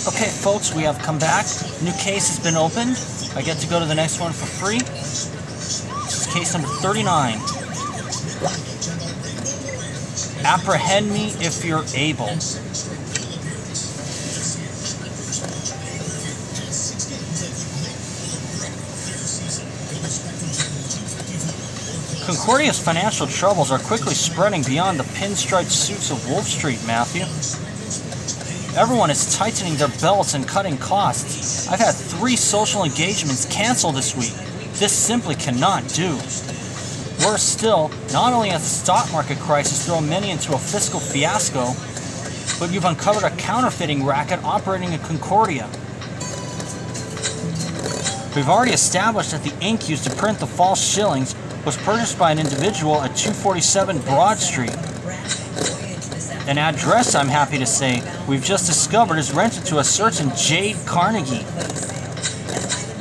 Okay, folks, we have come back. New case has been opened. I get to go to the next one for free. This is case number 39. Apprehend me if you're able. Concordia's financial troubles are quickly spreading beyond the pinstriped suits of Wolf Street, Matthew. Everyone is tightening their belts and cutting costs. I've had 3 social engagements canceled this week. This simply cannot do. Worse still, not only has the stock market crisis thrown many into a fiscal fiasco, but you've uncovered a counterfeiting racket operating in Concordia. We've already established that the ink used to print the false shillings was purchased by an individual at 247 Broad Street. An address, I'm happy to say, we've just discovered is rented to a certain Jade Carnegie.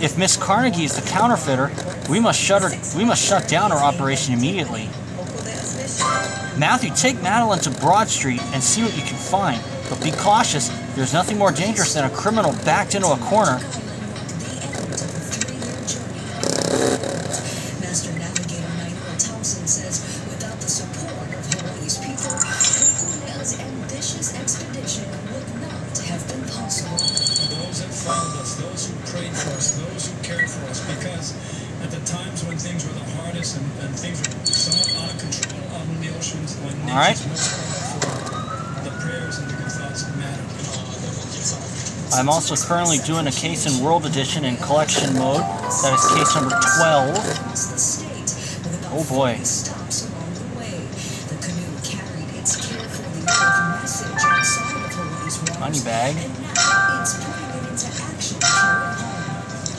If Miss Carnegie is the counterfeiter, we must shut down our operation immediately. Matthew, take Madeline to Broad Street and see what you can find, but be cautious. There's nothing more dangerous than a criminal backed into a corner. Those who prayed for us, those who cared for us, because at the times when things were the hardest and things were somewhat out of control out in the oceans, when nature's most powerful, the prayers and the good thoughts mattered. I'm also currently doing a case in World Edition in collection mode. That is case number 12. Oh boy. Money bag.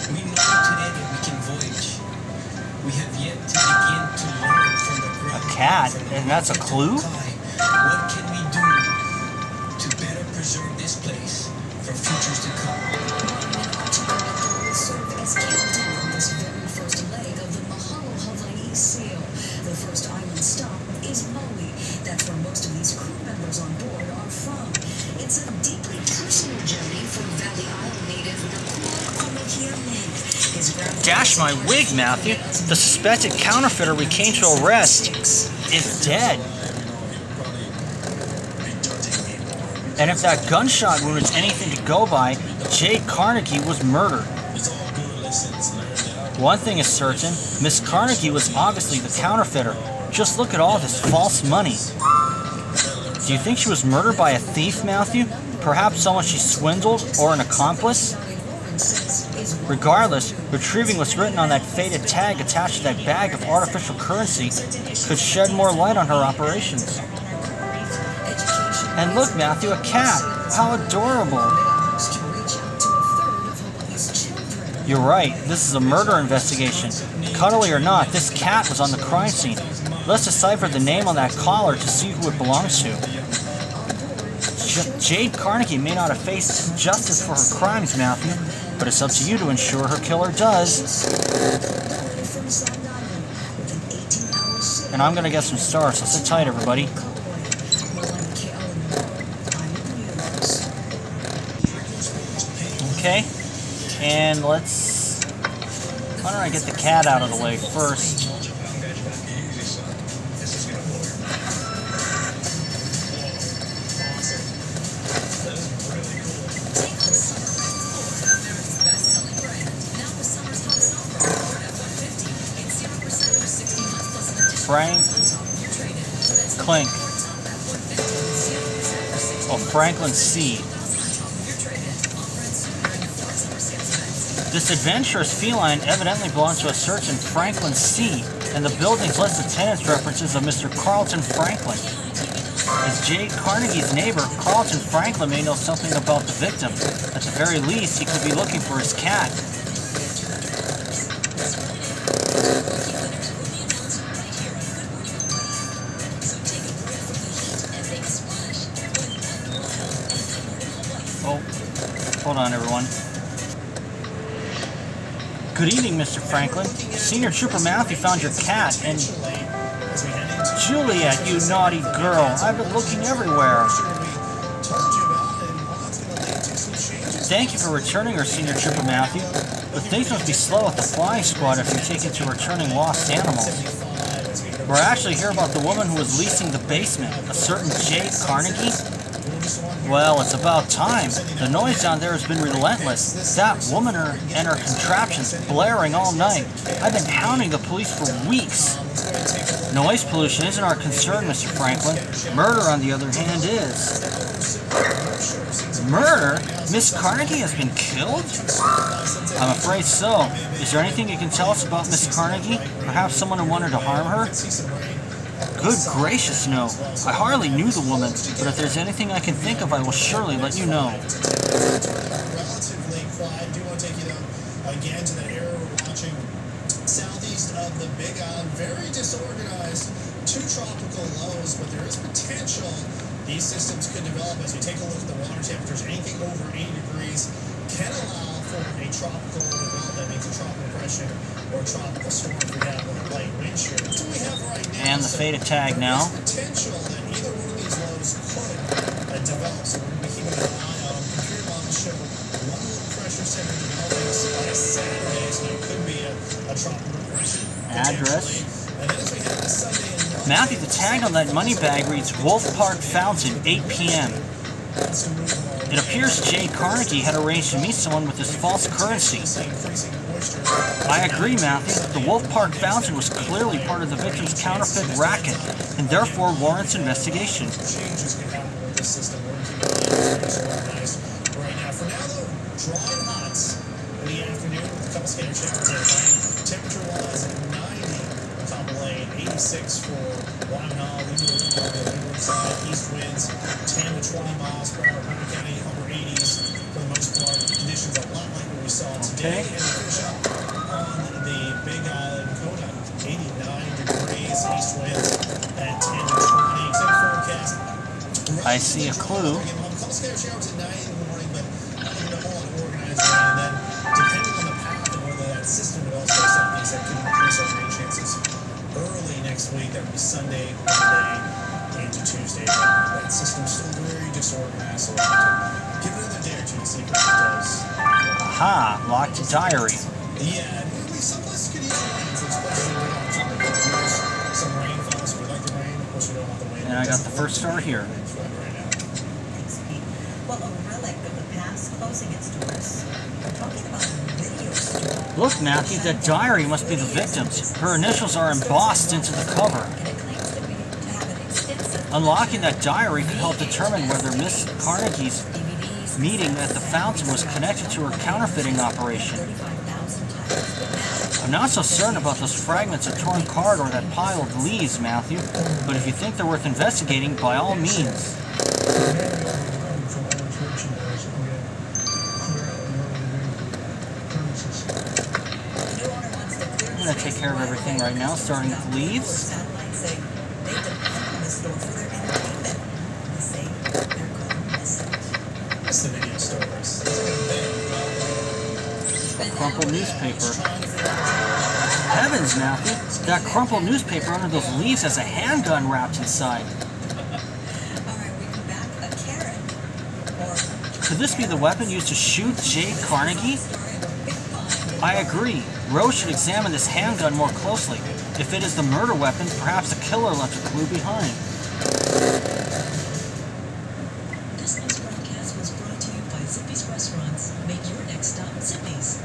We know today that we can voyage. We have yet to begin to learn from the great. A cat? And that's a clue? What can we do to better preserve this place for futures to come? Will serve as captain on this very first leg of the Mahalo Hawaii sail. The first island stop is Maui. That's where most of these crew members on board are from. It's a deeply personal journey for Valley Isle native Dash my wig, Matthew. The suspected counterfeiter we came to arrest is dead. And if that gunshot wound is anything to go by, Jade Carnegie was murdered. One thing is certain, Miss Carnegie was obviously the counterfeiter. Just look at all this false money. Do you think she was murdered by a thief, Matthew? Perhaps someone she swindled or an accomplice? Regardless, retrieving what's written on that faded tag attached to that bag of artificial currency could shed more light on her operations. And look, Matthew, a cat! How adorable! You're right, this is a murder investigation. Cuddly or not, this cat was on the crime scene. Let's decipher the name on that collar to see who it belongs to. Jade Carnegie may not have faced justice for her crimes, Matthew, but it's up to you to ensure her killer does. And I'm gonna get some stars, so sit tight, everybody. Okay, and let's... Why don't I get the cat out of the way first? Frank Clink. Oh, Franklin C. This adventurous feline evidently belongs to a certain Franklin C, and the building's list of tenants references of Mr. Carlton Franklin. As Jade Carnegie's neighbor, Carlton Franklin may know something about the victim. At the very least, he could be looking for his cat. Oh, hold on, everyone. Good evening, Mr. Franklin. Senior Trooper Matthew found your cat, and... Juliet, you naughty girl. I've been looking everywhere. Thank you for returning her, Senior Trooper Matthew. But things must be slow at the flying squad if you're taken to returning lost animals. We're actually here about the woman who was leasing the basement, a certain Jade Carnegie. Well, it's about time. The noise down there has been relentless. That woman and her contraptions blaring all night. I've been hounding the police for weeks. Noise pollution isn't our concern, Mr. Franklin. Murder, on the other hand, is. Murder? Miss Carnegie has been killed? I'm afraid so. Is there anything you can tell us about Miss Carnegie? Perhaps someone who wanted to harm her? Good gracious, no. I hardly knew the woman, but if there's anything I can think of, I will surely let you know. Relatively quiet. Do want to take you again to the area we're watching southeast of the Big Island. Very disorganized. 2 tropical lows, but there is potential these systems could develop as we take a look at the water temperatures. Anything over 80 degrees can allow for a tropical development. That means a tropical depression or a tropical storm if we have a light wind shear. That's what we have right now. And the fated tag now. There's potential that either one of these lows could develop, so we're going to be keeping an eye on them. Computer models show one low pressure center developing by Saturday, so it could be a tropical depression. Address. And then as we head to Sunday and Matthew, the tag on that money bag reads Wolf Park Fountain, 8 p.m. It appears Jay Carnegie had arranged to meet someone with this false currency. I agree, Matthew. The Wolf Park Fountain was clearly part of the victim's counterfeit racket, and therefore warrants investigation. changes can happen with this system. We're keeping organized right now. For now, though, dry and hot in the afternoon with a couple scattered showers at night. Temperature-wise, 90 for Copper Lane, 86 for Wyoming, Leeward side, east winds, 10 to 20 miles per hour. Pine County, upper 80s for the most part. Conditions a lot like what we saw today. And we finish up on the Big Island, Kona, 89 degrees, east winds at 10 to 20. Except forecast. I see a clue. A couple scattered showers at night in the morning, but not even a whole lot of organized rain. And then, depending on the path and whether that system would also set things that could increase our rain chances early next week. That would be Sunday, Monday, into Tuesday. But that system's still very disorganized, so we'll have to give it another day or two to see if it does. Aha, locked diary. Yeah, and some places could use rain. So especially we don't use some rainfall, so we like the rain. Of course, we don't want the wind. And I got the first star here. Well, a relic of the past closing its doors. We're talking about a video store. Look, Matthew, that diary must be the victim's. Her initials are embossed into the cover. And it claims to have an extensive Unlocking that diary could help determine whether Miss Carnegie's DVDs. meeting at the fountain was connected to her counterfeiting operation. 35,000 titles. I'm not so certain about those fragments of torn card or that pile of leaves, Matthew, but if you think they're worth investigating, by all means. I'm going to take care of everything right now, starting with leaves. Satellites say they depend on the store for their entertainment. They say they're going missing. That's the video stores. A crumpled newspaper. Heavens, Matthew! That crumpled newspaper under those leaves has a handgun wrapped inside. Alright, we come back a Karen. Or Could this be the weapon used to shoot Jade Carnegie? I agree. Rose should examine this handgun more closely. If it is the murder weapon, perhaps the killer left a clue behind. This next broadcast was brought to you by Zippy's Restaurants. Make your next stop Zippy's.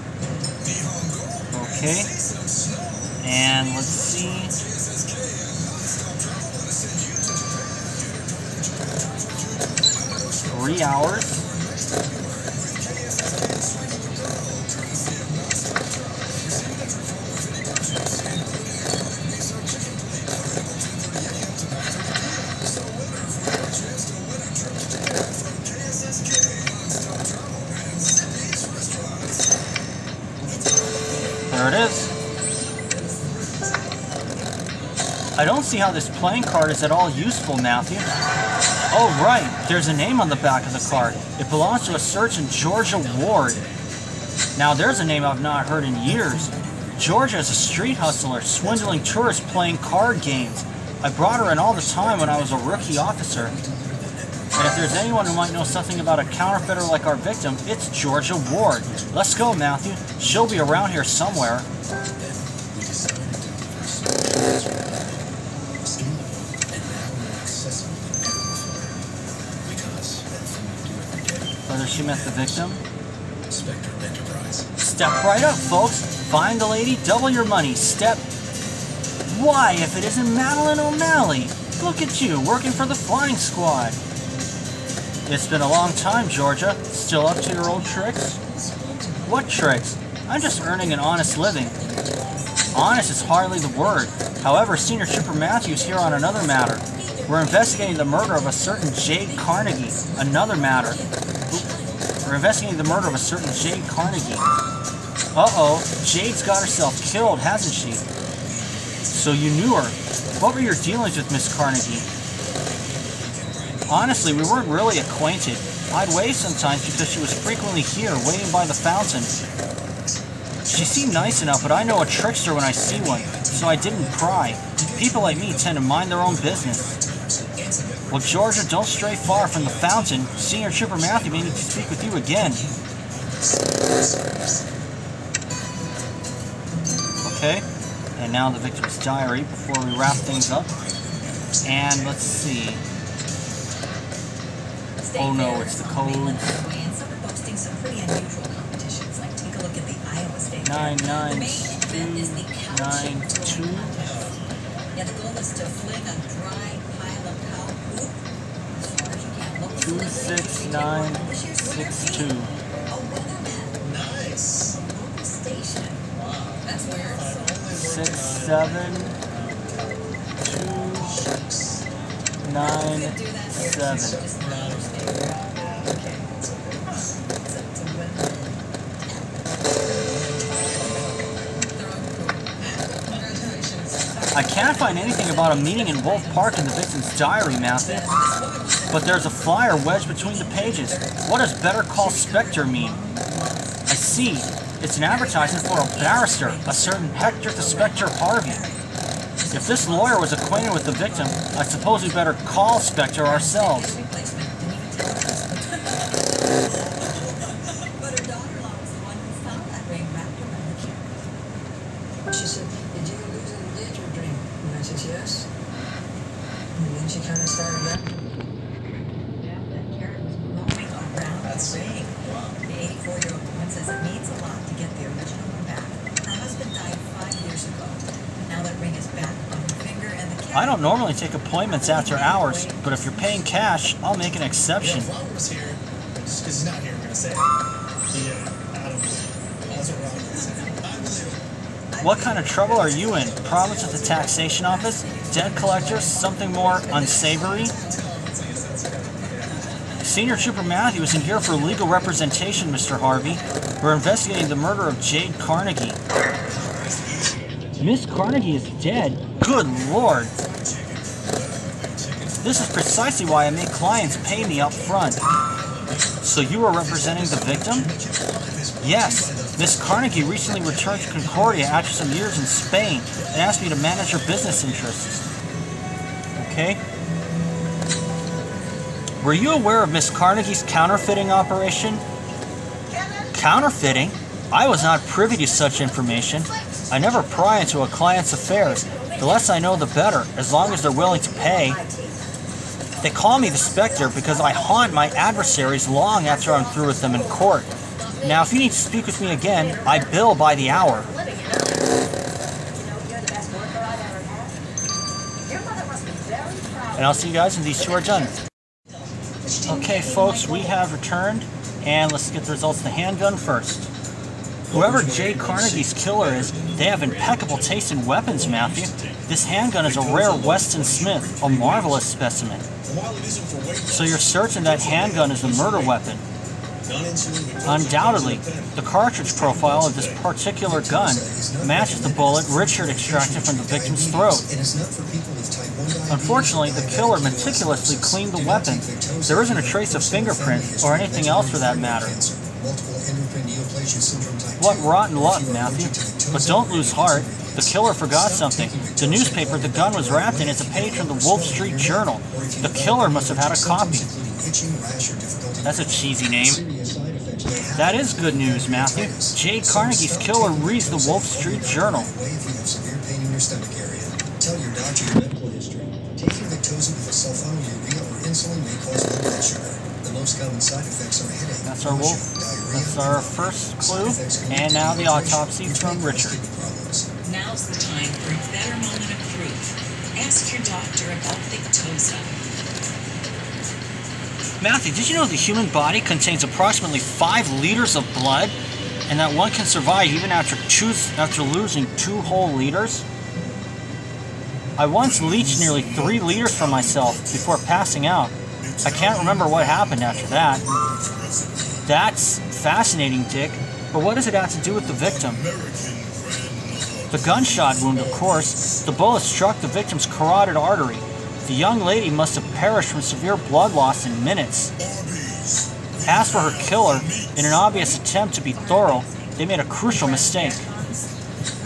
Okay. And let's see. 3 hours. There it is. I don't see how this playing card is at all useful, Matthew. Oh, right. There's a name on the back of the card. It belongs to a certain Georgia Ward. Now, there's a name I've not heard in years. Georgia is a street hustler, swindling tourists playing card games. I brought her in all the time when I was a rookie officer. And if there's anyone who might know something about a counterfeiter like our victim, it's Georgia Ward. Let's go, Matthew. She'll be around here somewhere. Whether she met the victim? Step right up, folks. Find the lady, double your money. Step. Why, if it isn't Madeline O'Malley? Look at you, working for the flying squad. It's been a long time, Georgia. Still up to your old tricks? What tricks? I'm just earning an honest living. Honest is hardly the word. However, Senior Trooper Matthews here on another matter. We're investigating the murder of a certain Jade Carnegie. Another matter. We're investigating the murder of a certain Jade Carnegie. Uh-oh, Jade's got herself killed, hasn't she? So you knew her. What were your dealings with Miss Carnegie? Honestly, we weren't really acquainted. I'd wave sometimes because she was frequently here, waiting by the fountain. She seemed nice enough, but I know a trickster when I see one, so I didn't pry. People like me tend to mind their own business. Well, Georgia, don't stray far from the fountain. Senior Trooper Matthew may need to speak with you again. Okay, and now the victim's diary before we wrap things up. And let's see. Oh no, it's the code. 99292. Yeah, the goal is to fling a dry pile of cow poop as far as you can. 26962. Oh, weatherman. Nice. Local station. Wow. That's weird. 67297. I can't find anything about a meeting in Wolf Park in the victim's diary, Matthew. But there's a flyer wedged between the pages. What does Better Call Spectre mean? I see. It's an advertisement for a barrister, a certain Hector the Spectre Harvey. If this lawyer was acquainted with the victim, I suppose we better call Spectre ourselves. She said, "Did you lose it in a ditch or drink?" And I said, "Yes." And then she kind of started up. Yeah, that carrot was blowing around the ring. The 84-year-old woman says it means a lot to get the original one back. Her husband died 5 years ago. Now that ring is back on her finger and the carrot... I don't normally take appointments after hours, but if you're paying cash, I'll make an exception. If Robert was here, just because he's not here, I'm going to say it. Yeah, I don't believe it. That's what Robert would say. I believe it. What kind of trouble are you in? Problems with the taxation office? Debt collectors? Something more unsavory? Senior Trooper Matthew isn't here for legal representation, Mr. Harvey. We're investigating the murder of Jade Carnegie. Miss Carnegie is dead? Good Lord! This is precisely why I make clients pay me up front. So you are representing the victim? Yes. Miss Carnegie recently returned to Concordia after some years in Spain and asked me to manage her business interests. Okay. Were you aware of Miss Carnegie's counterfeiting operation? Counterfeiting? I was not privy to such information. I never pry into a client's affairs. The less I know, the better, as long as they're willing to pay. They call me the Spectre because I haunt my adversaries long after I'm through with them in court. Now, if you need to speak with me again, I bill by the hour. And I'll see you guys when these two are done. Okay, folks, we have returned, and let's get the results of the handgun first. Whoever Jay Carnegie's killer is, they have impeccable taste in weapons, Matthew. This handgun is a rare Weston Smith, a marvelous specimen. So you're certain that handgun is the murder weapon? Undoubtedly, the cartridge profile of this particular gun matches the bullet Richard extracted from the victim's throat. Unfortunately, the killer meticulously cleaned the weapon. There isn't a trace of fingerprint, or anything else for that matter. What rotten luck, Matthew. But don't lose heart. The killer forgot something. The newspaper the gun was wrapped in is a page from the Wolf Street Journal. The killer must have had a copy. itching, rash, or difficulty. That's a cheesy name. Serious side effects may happen. That is good news, Matthew. Jay Carnegie's killer reads the Wolf Street Journal. Way if you have severe pain in your stomach area. Tell your doctor your medical history. Taking Victoza with a sulfonylurea or insulin may cause low blood sugar. The most common side effects are headache. That's our wolf. That's our first clue. And now the autopsy from Richard. Now's the time for a better moment of proof. Ask your doctor about Victoza. Matthew, did you know the human body contains approximately 5 liters of blood, and that one can survive even after losing 2 whole liters? I once leached nearly 3 liters from myself before passing out. I can't remember what happened after that. That's fascinating, Dick, but what does it have to do with the victim? The gunshot wound, of course. The bullet struck the victim's carotid artery. The young lady must have perished from severe blood loss in minutes. As for her killer, in an obvious attempt to be thorough, they made a crucial mistake.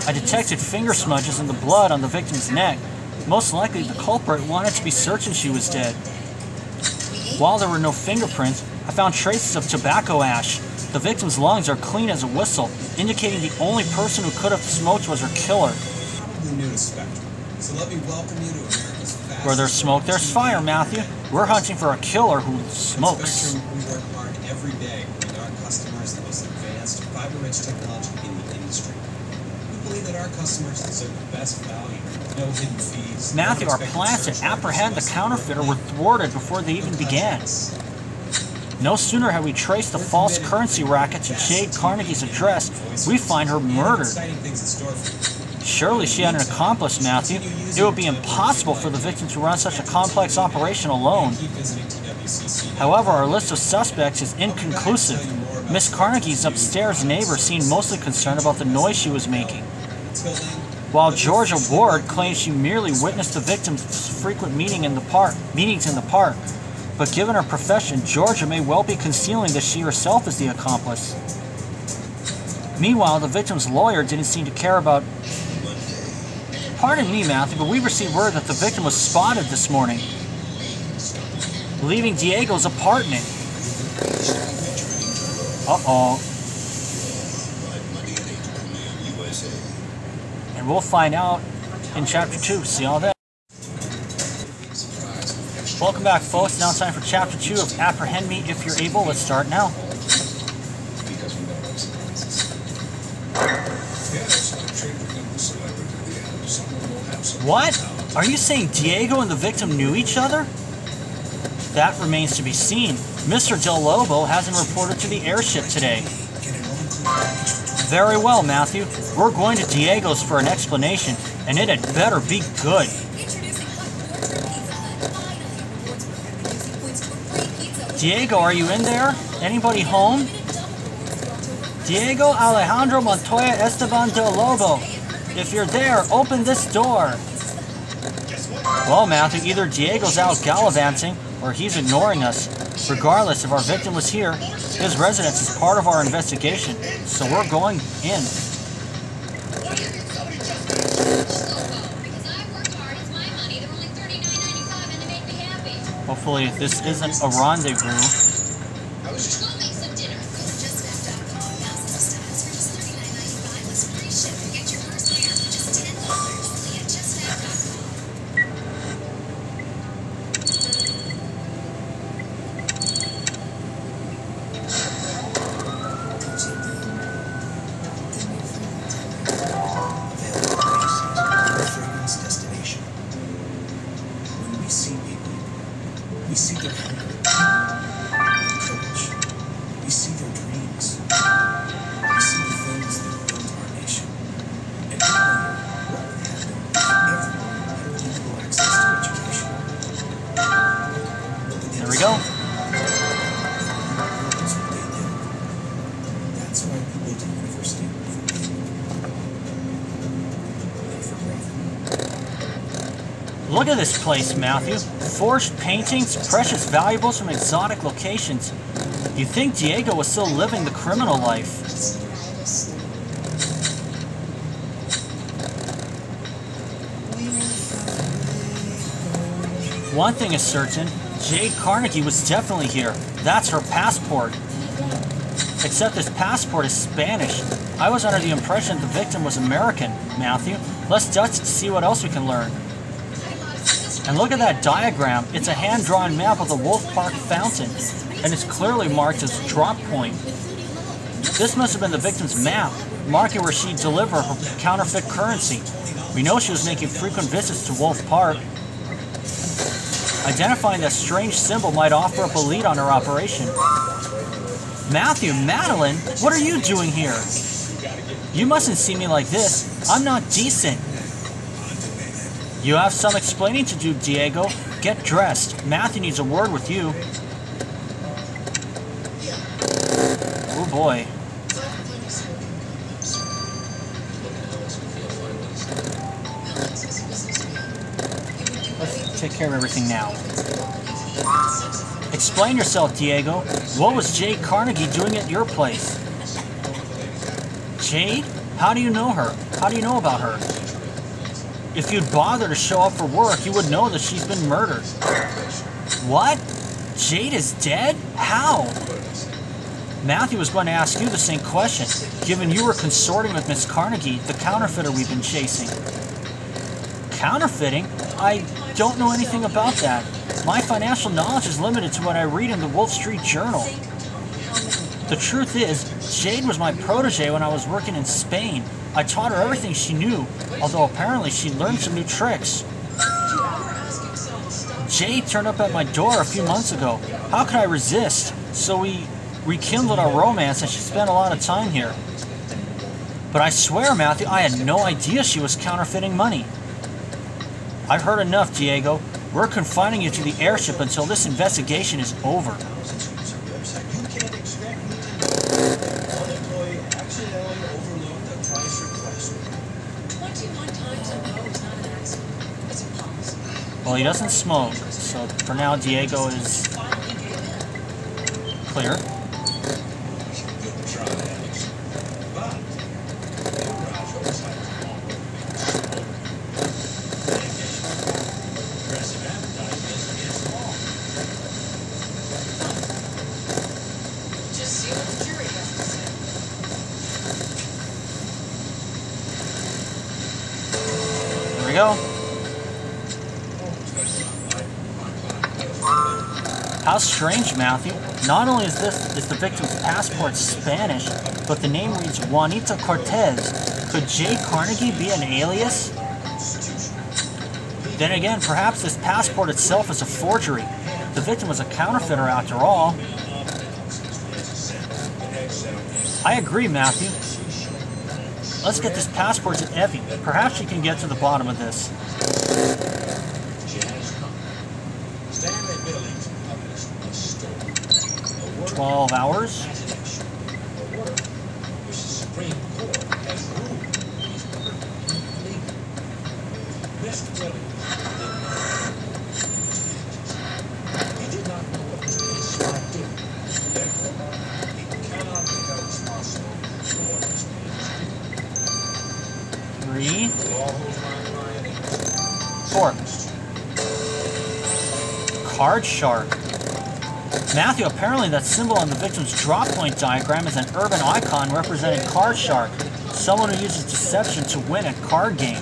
I detected finger smudges in the blood on the victim's neck. Most likely, the culprit wanted to be certain she was dead. While there were no fingerprints, I found traces of tobacco ash. The victim's lungs are clean as a whistle, indicating the only person who could have smoked was her killer. Probably new to Spectrum, so let me welcome you to America's fastest. Where there's smoke, there's fire, Matthew. We're hunting for a killer who smokes. At Spectrum, we work hard every day bringing our customers the most advanced, fiber-rich technology in the industry. We believe that our customers deserve the best value, no hidden fees. Matthew, our plans to apprehend the counterfeiter were thwarted before they even began. No sooner had we traced the false currency racket to Jade Carnegie's address, we find her murdered. Surely she had an accomplice, Matthew. It would be impossible for the victim to run such a complex operation alone. However, our list of suspects is inconclusive. Miss Carnegie's upstairs neighbor seemed mostly concerned about the noise she was making, while Georgia Ward claims she merely witnessed the victim's frequent meetings in the park. But given her profession, Georgia may well be concealing that she herself is the accomplice. Meanwhile, the victim's lawyer didn't seem to care about... Pardon me, Matthew, but we received word that the victim was spotted this morning, leaving Diego's apartment. Uh-oh. And we'll find out in Chapter 2. See y'all then. Welcome back, folks. Now time for Chapter 2 of Apprehend Me If You're Able. Let's start now. What? Are you saying Diego and the victim knew each other? That remains to be seen. Mr. Del Lobo hasn't reported to the airship today. Very well, Matthew. We're going to Diego's for an explanation, and it had better be good. Diego, are you in there? Anybody home? Diego Alejandro Montoya Esteban Del Lobo. If you're there, open this door. Well, Matthew, either Diego's out gallivanting or he's ignoring us. Regardless, if our victim was here, his residence is part of our investigation, so we're going in. Hopefully this isn't a rendezvous. We see their hunger, their courage. We see their dreams. We see the things that built our nation. And we wonder what would happen if everyone had equal access to education. There we go. That's what they did. That's why we built a university for people. Not for profit. Look at this place, Matthew. Forged paintings, precious valuables from exotic locations. You'd think Diego was still living the criminal life. One thing is certain, Jade Carnegie was definitely here. That's her passport. Except this passport is Spanish. I was under the impression the victim was American, Matthew. Let's dust to see what else we can learn. And look at that diagram. It's a hand-drawn map of the Wolf Park fountain, and it's clearly marked as drop point. This must have been the victim's map, marking where she'd deliver her counterfeit currency. We know she was making frequent visits to Wolf Park. Identifying that strange symbol might offer up a lead on her operation. Matthew, Madeline, what are you doing here? You mustn't see me like this. I'm not decent. You have some explaining to do, Diego. Get dressed. Matthew needs a word with you. Oh boy. Let's take care of everything now. Explain yourself, Diego. What was Jade Carnegie doing at your place? Jade? How do you know her? How do you know about her? If you'd bother to show up for work, you would know that she's been murdered. What? Jade is dead? How? Matthew was going to ask you the same question, given you were consorting with Miss Carnegie, the counterfeiter we've been chasing. Counterfeiting? I don't know anything about that. My financial knowledge is limited to what I read in the Wall Street Journal. The truth is, Jade was my protege when I was working in Spain. I taught her everything she knew, although apparently she learned some new tricks. Jade turned up at my door a few months ago. How could I resist? So we rekindled our romance and she spent a lot of time here. But I swear, Matthew, I had no idea she was counterfeiting money. I've heard enough, Diego. We're confining you to the airship until this investigation is over. Well, he doesn't smoke, so for now Diego is clear. There we go. How strange, Matthew. Not only is the victim's passport Spanish, but the name reads Juanita Cortez. Could Jade Carnegie be an alias? Then again, perhaps this passport itself is a forgery. The victim was a counterfeiter after all. I agree, Matthew. Let's get this passport to Evie. Perhaps she can get to the bottom of this. 12 hours. Three. 4. Card shark. Matthew, apparently that symbol on the victim's drop point diagram is an urban icon representing card shark, someone who uses deception to win at card games.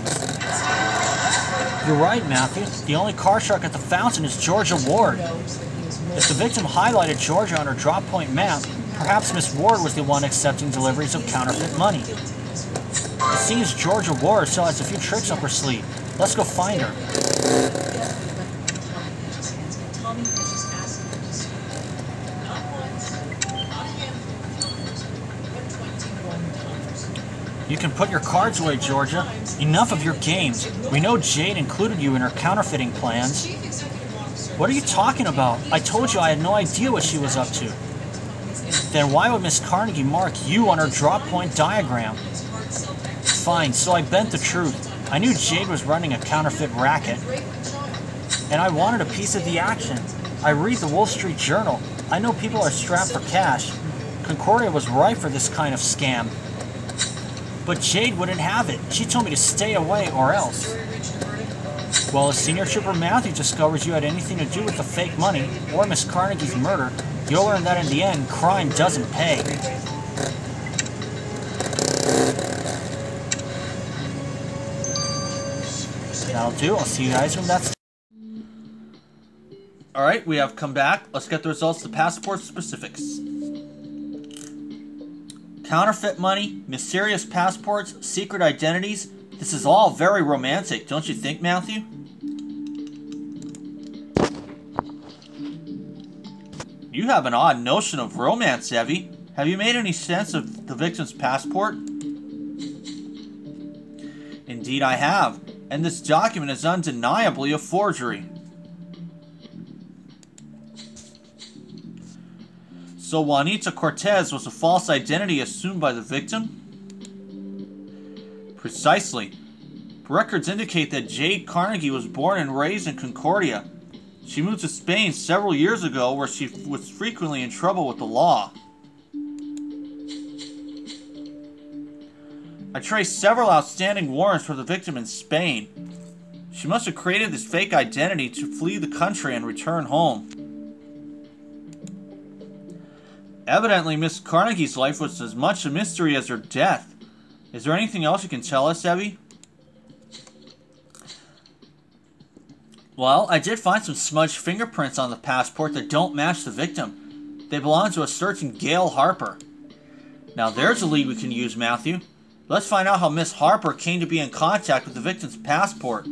You're right, Matthew. The only card shark at the fountain is Georgia Ward. If the victim highlighted Georgia on her drop point map, perhaps Miss Ward was the one accepting deliveries of counterfeit money. It seems Georgia Ward still has a few tricks up her sleeve. Let's go find her. You can put your cards away, Georgia. Enough of your games. We know Jade included you in her counterfeiting plans. What are you talking about? I told you I had no idea what she was up to. Then why would Miss Carnegie mark you on her drop point diagram? Fine, so I bent the truth. I knew Jade was running a counterfeit racket, and I wanted a piece of the action. I read the Wall Street Journal. I know people are strapped for cash. Concordia was ripe for this kind of scam. But Jade wouldn't have it. She told me to stay away or else. Well, if Senior Trooper Matthew discovers you had anything to do with the fake money or Miss Carnegie's murder, you'll learn that in the end, crime doesn't pay. That'll do. I'll see you guys when that's... Alright, we have come back. Let's get the results of the passport specifics. Counterfeit money, mysterious passports, secret identities. This is all very romantic, don't you think, Matthew? You have an odd notion of romance, Evie. Have you made any sense of the victim's passport? Indeed I have, and this document is undeniably a forgery. So Juanita Cortez was a false identity assumed by the victim? Precisely. Records indicate that Jade Carnegie was born and raised in Concordia. She moved to Spain several years ago where she was frequently in trouble with the law. I traced several outstanding warrants for the victim in Spain. She must have created this fake identity to flee the country and return home. Evidently, Miss Carnegie's life was as much a mystery as her death. Is there anything else you can tell us, Evie? Well, I did find some smudged fingerprints on the passport that don't match the victim. They belong to a certain Gail Harper. Now there's a lead we can use, Matthew. Let's find out how Miss Harper came to be in contact with the victim's passport.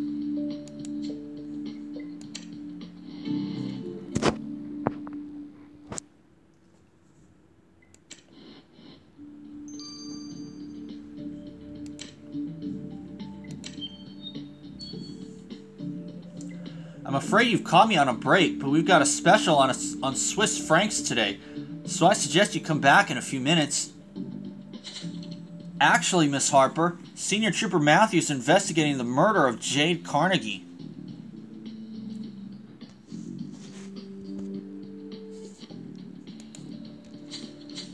I'm afraid you've caught me on a break, but we've got a special on Swiss francs today, so I suggest you come back in a few minutes. Actually, Miss Harper, Senior Trooper Matthews is investigating the murder of Jade Carnegie.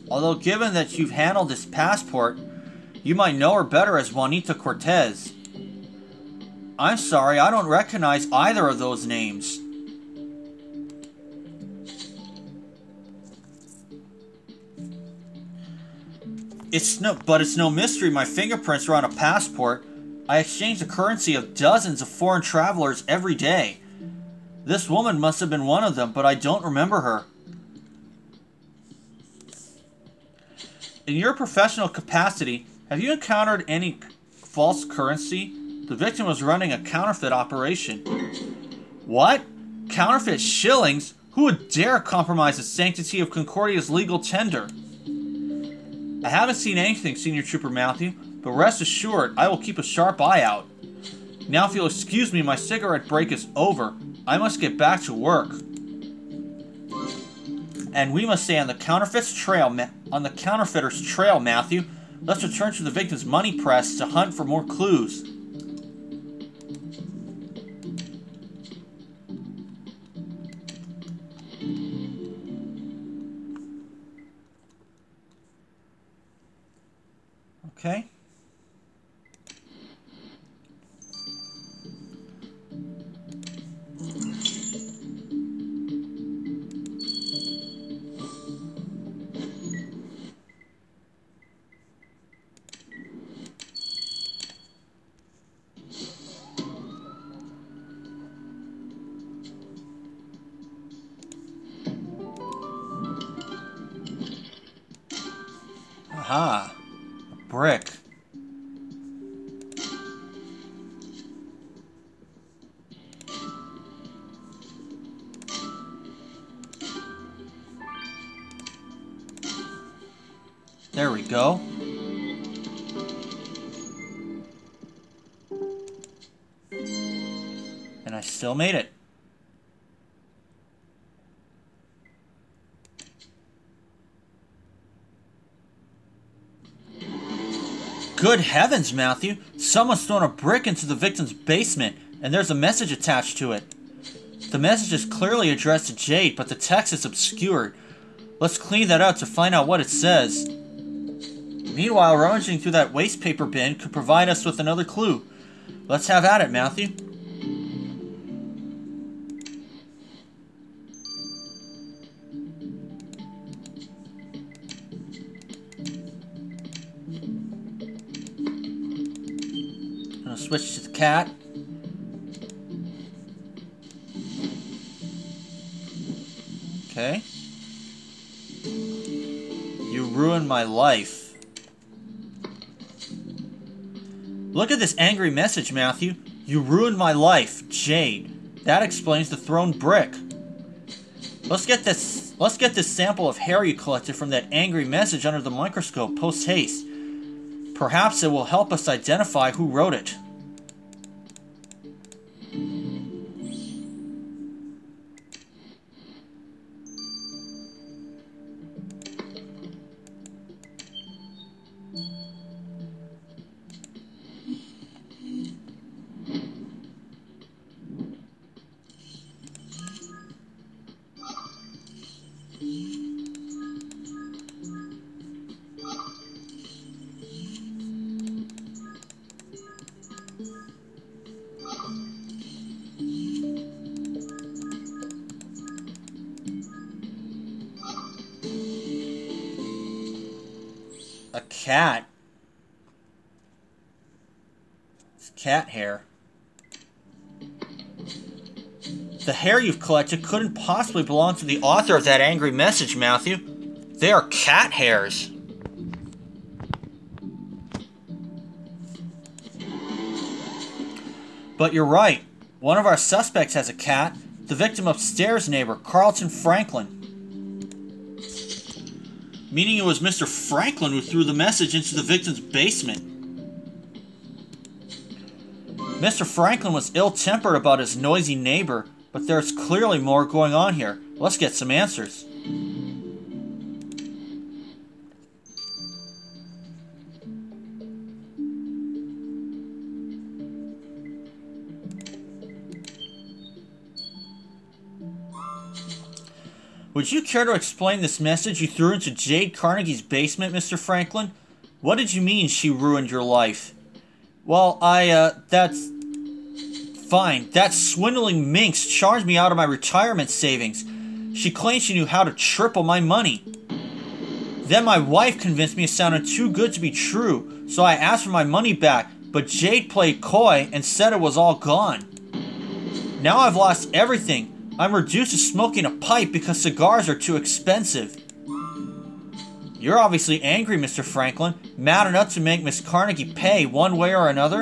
Although given that you've handled this passport, you might know her better as Juanita Cortez. I'm sorry, I don't recognize either of those names. It's no mystery my fingerprints are on a passport. I exchange the currency of dozens of foreign travelers every day. This woman must have been one of them, but I don't remember her. In your professional capacity, have you encountered any false currency? The victim was running a counterfeit operation. What? Counterfeit shillings? Who would dare compromise the sanctity of Concordia's legal tender? I haven't seen anything, Senior Trooper Matthew, but rest assured, I will keep a sharp eye out. Now if you'll excuse me, my cigarette break is over. I must get back to work. And we must stay on the counterfeiter's trail, Matthew. Let's return to the victim's money press to hunt for more clues. Okay. Aha. A brick. There we go. And I still made it. Good heavens, Matthew! Someone's thrown a brick into the victim's basement, and there's a message attached to it. The message is clearly addressed to Jade, but the text is obscured. Let's clean that up to find out what it says. Meanwhile, rummaging through that waste paper bin could provide us with another clue. Let's have at it, Matthew. Switch to the cat. Okay. You ruined my life. Look at this angry message, Matthew. You ruined my life, Jade. That explains the thrown brick. Let's get this sample of hair you collected from that angry message under the microscope post haste. Perhaps it will help us identify who wrote it. A cat. It's cat hair. The hair you've collected couldn't possibly belong to the author of that angry message, Matthew. They are cat hairs. But you're right. One of our suspects has a cat. The victim upstairs neighbor, Carlton Franklin. Meaning it was Mr. Franklin who threw the message into the victim's basement. Mr. Franklin was ill-tempered about his noisy neighbor, but there's clearly more going on here. Let's get some answers. Would you care to explain this message you threw into Jade Carnegie's basement, Mr. Franklin? What did you mean she ruined your life? Well, that's fine. That swindling minx charged me out of my retirement savings. She claimed she knew how to triple my money. Then my wife convinced me it sounded too good to be true, so I asked for my money back, but Jade played coy and said it was all gone. Now I've lost everything. I'm reduced to smoking a pipe because cigars are too expensive. You're obviously angry, Mr. Franklin, mad enough to make Miss Carnegie pay one way or another.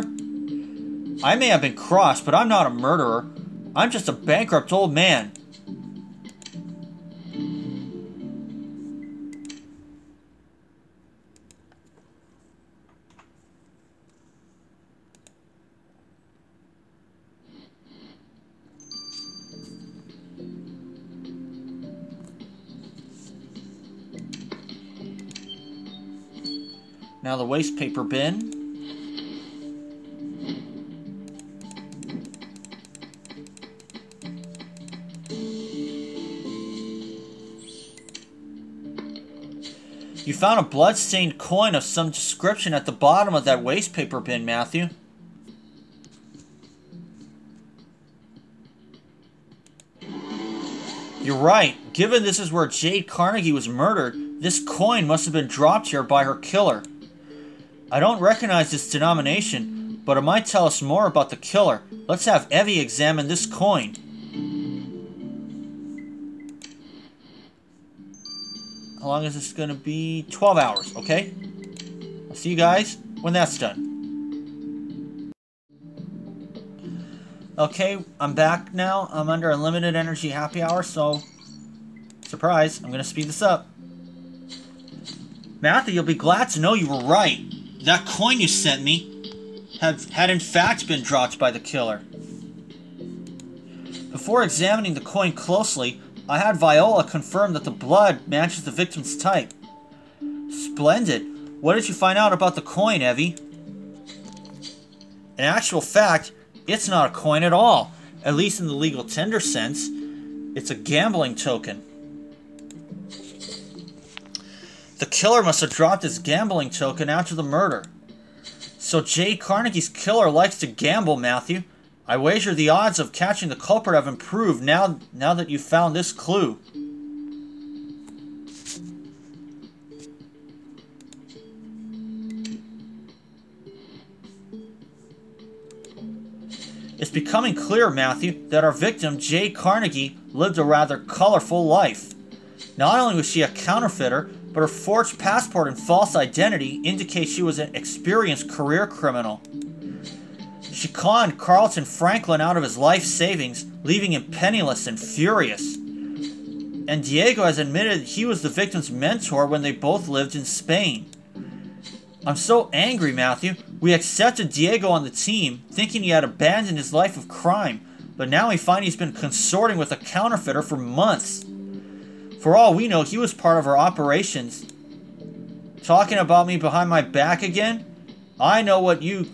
I may have been cross, but I'm not a murderer. I'm just a bankrupt old man. Now the waste paper bin. You found a blood-stained coin of some description at the bottom of that waste paper bin, Matthew. You're right. Given this is where Jade Carnegie was murdered, this coin must have been dropped here by her killer. I don't recognize this denomination, but it might tell us more about the killer. Let's have Evie examine this coin. How long is this going to be? 12 hours, okay? I'll see you guys when that's done. Okay, I'm back now. I'm under unlimited energy happy hour, so surprise, I'm going to speed this up. Matthew, you'll be glad to know you were right. That coin you sent me had in fact been dropped by the killer. Before examining the coin closely, I had Viola confirm that the blood matches the victim's type. Splendid. What did you find out about the coin, Evie? In actual fact, it's not a coin at all, at least in the legal tender sense. It's a gambling token. The killer must have dropped his gambling token after the murder. So Jade Carnegie's killer likes to gamble, Matthew. I wager the odds of catching the culprit have improved now that you've found this clue. becoming clear, Matthew, that our victim, Jay Carnegie, lived a rather colorful life. Not only was she a counterfeiter, but her forged passport and false identity indicate she was an experienced career criminal. She conned Carlton Franklin out of his life savings, leaving him penniless and furious. And Diego has admitted he was the victim's mentor when they both lived in Spain. I'm so angry, Matthew. We accepted Diego on the team, thinking he had abandoned his life of crime, but now we find he's been consorting with a counterfeiter for months. For all we know, he was part of our operations. Talking about me behind my back again? I know what you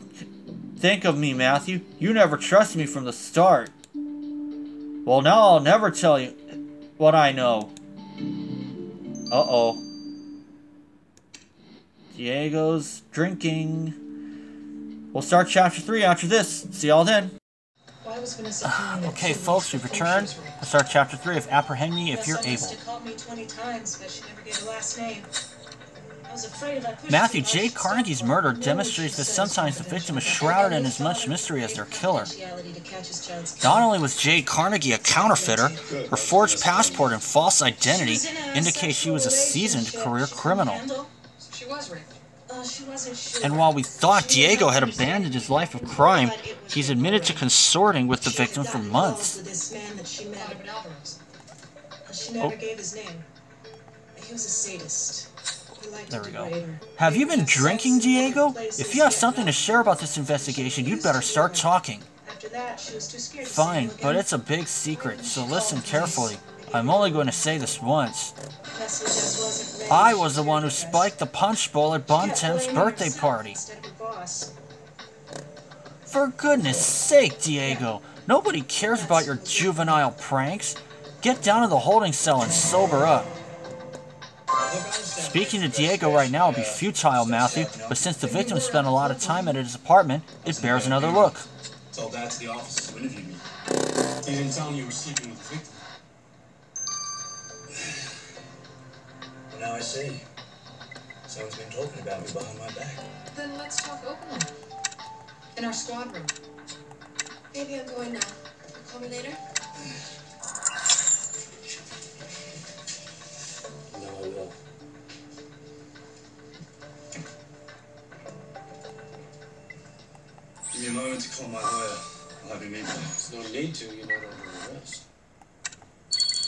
think of me, Matthew. You never trusted me from the start. Well, now I'll never tell you what I know. Uh-oh. Diego's drinking. We'll start chapter 3 after this. See y'all then. Okay, folks, we've returned. We'll start chapter 3 of Apprehend Me if you're able. Matthew J. Carnegie's murder demonstrates that sometimes the victim is shrouded in as much mystery as their killer. Not only was Jay Carnegie a counterfeiter, her forged passport and false identity indicate she was a seasoned career criminal. And while we thought Diego had abandoned his life of crime, he's admitted to consorting with the victim for months. Oh. There we go. Have you been drinking, Diego? If you have something to share about this investigation, you'd better start talking. Fine, but it's a big secret, so listen carefully. I'm only going to say this once. I was the one who spiked the punch bowl at Bontemps' birthday party. For goodness sake, Diego. Nobody cares about your juvenile pranks. Get down to the holding cell and sober up. Speaking to Diego right now would be futile, Matthew, but since the victim spent a lot of time at his apartment, it bears another look. Told Dad to the office to interview me. He didn't tell me you were sleeping with the victim. Well, now I see. Someone's been talking about me behind my back. Then let's talk openly. In our squad room. Maybe I'm going now. Call me later? No, I will. Give me a moment to call my lawyer. I'll have him meet me. There's no need to. You're not under arrest.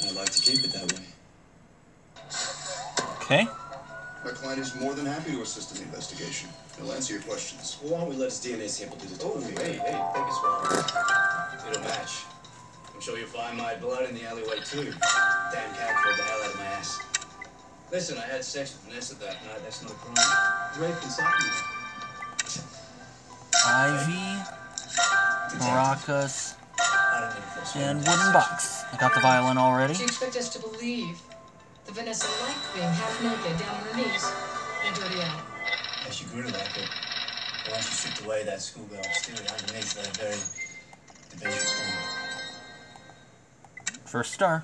I'd like to keep it that way. Okay. My client is more than happy to assist in the investigation. He'll answer your questions. Well, why don't we let his DNA sample do the talking? Oh, hey, take a swallow. It'll match. I'm sure you'll find my blood in the alleyway too. Damn cat crawled the hell out of my ass. Listen, I had sex with Vanessa that night. That's no crime. Rape and something. Ivy, maracas, and wooden box. I got the violin already. Do you expect us to believe that Vanessa liked being half naked down on her knees and dirty out? Yeah, she grew to like it. But once you stripped away that schoolgirl exterior underneath, that very debacious woman. First star.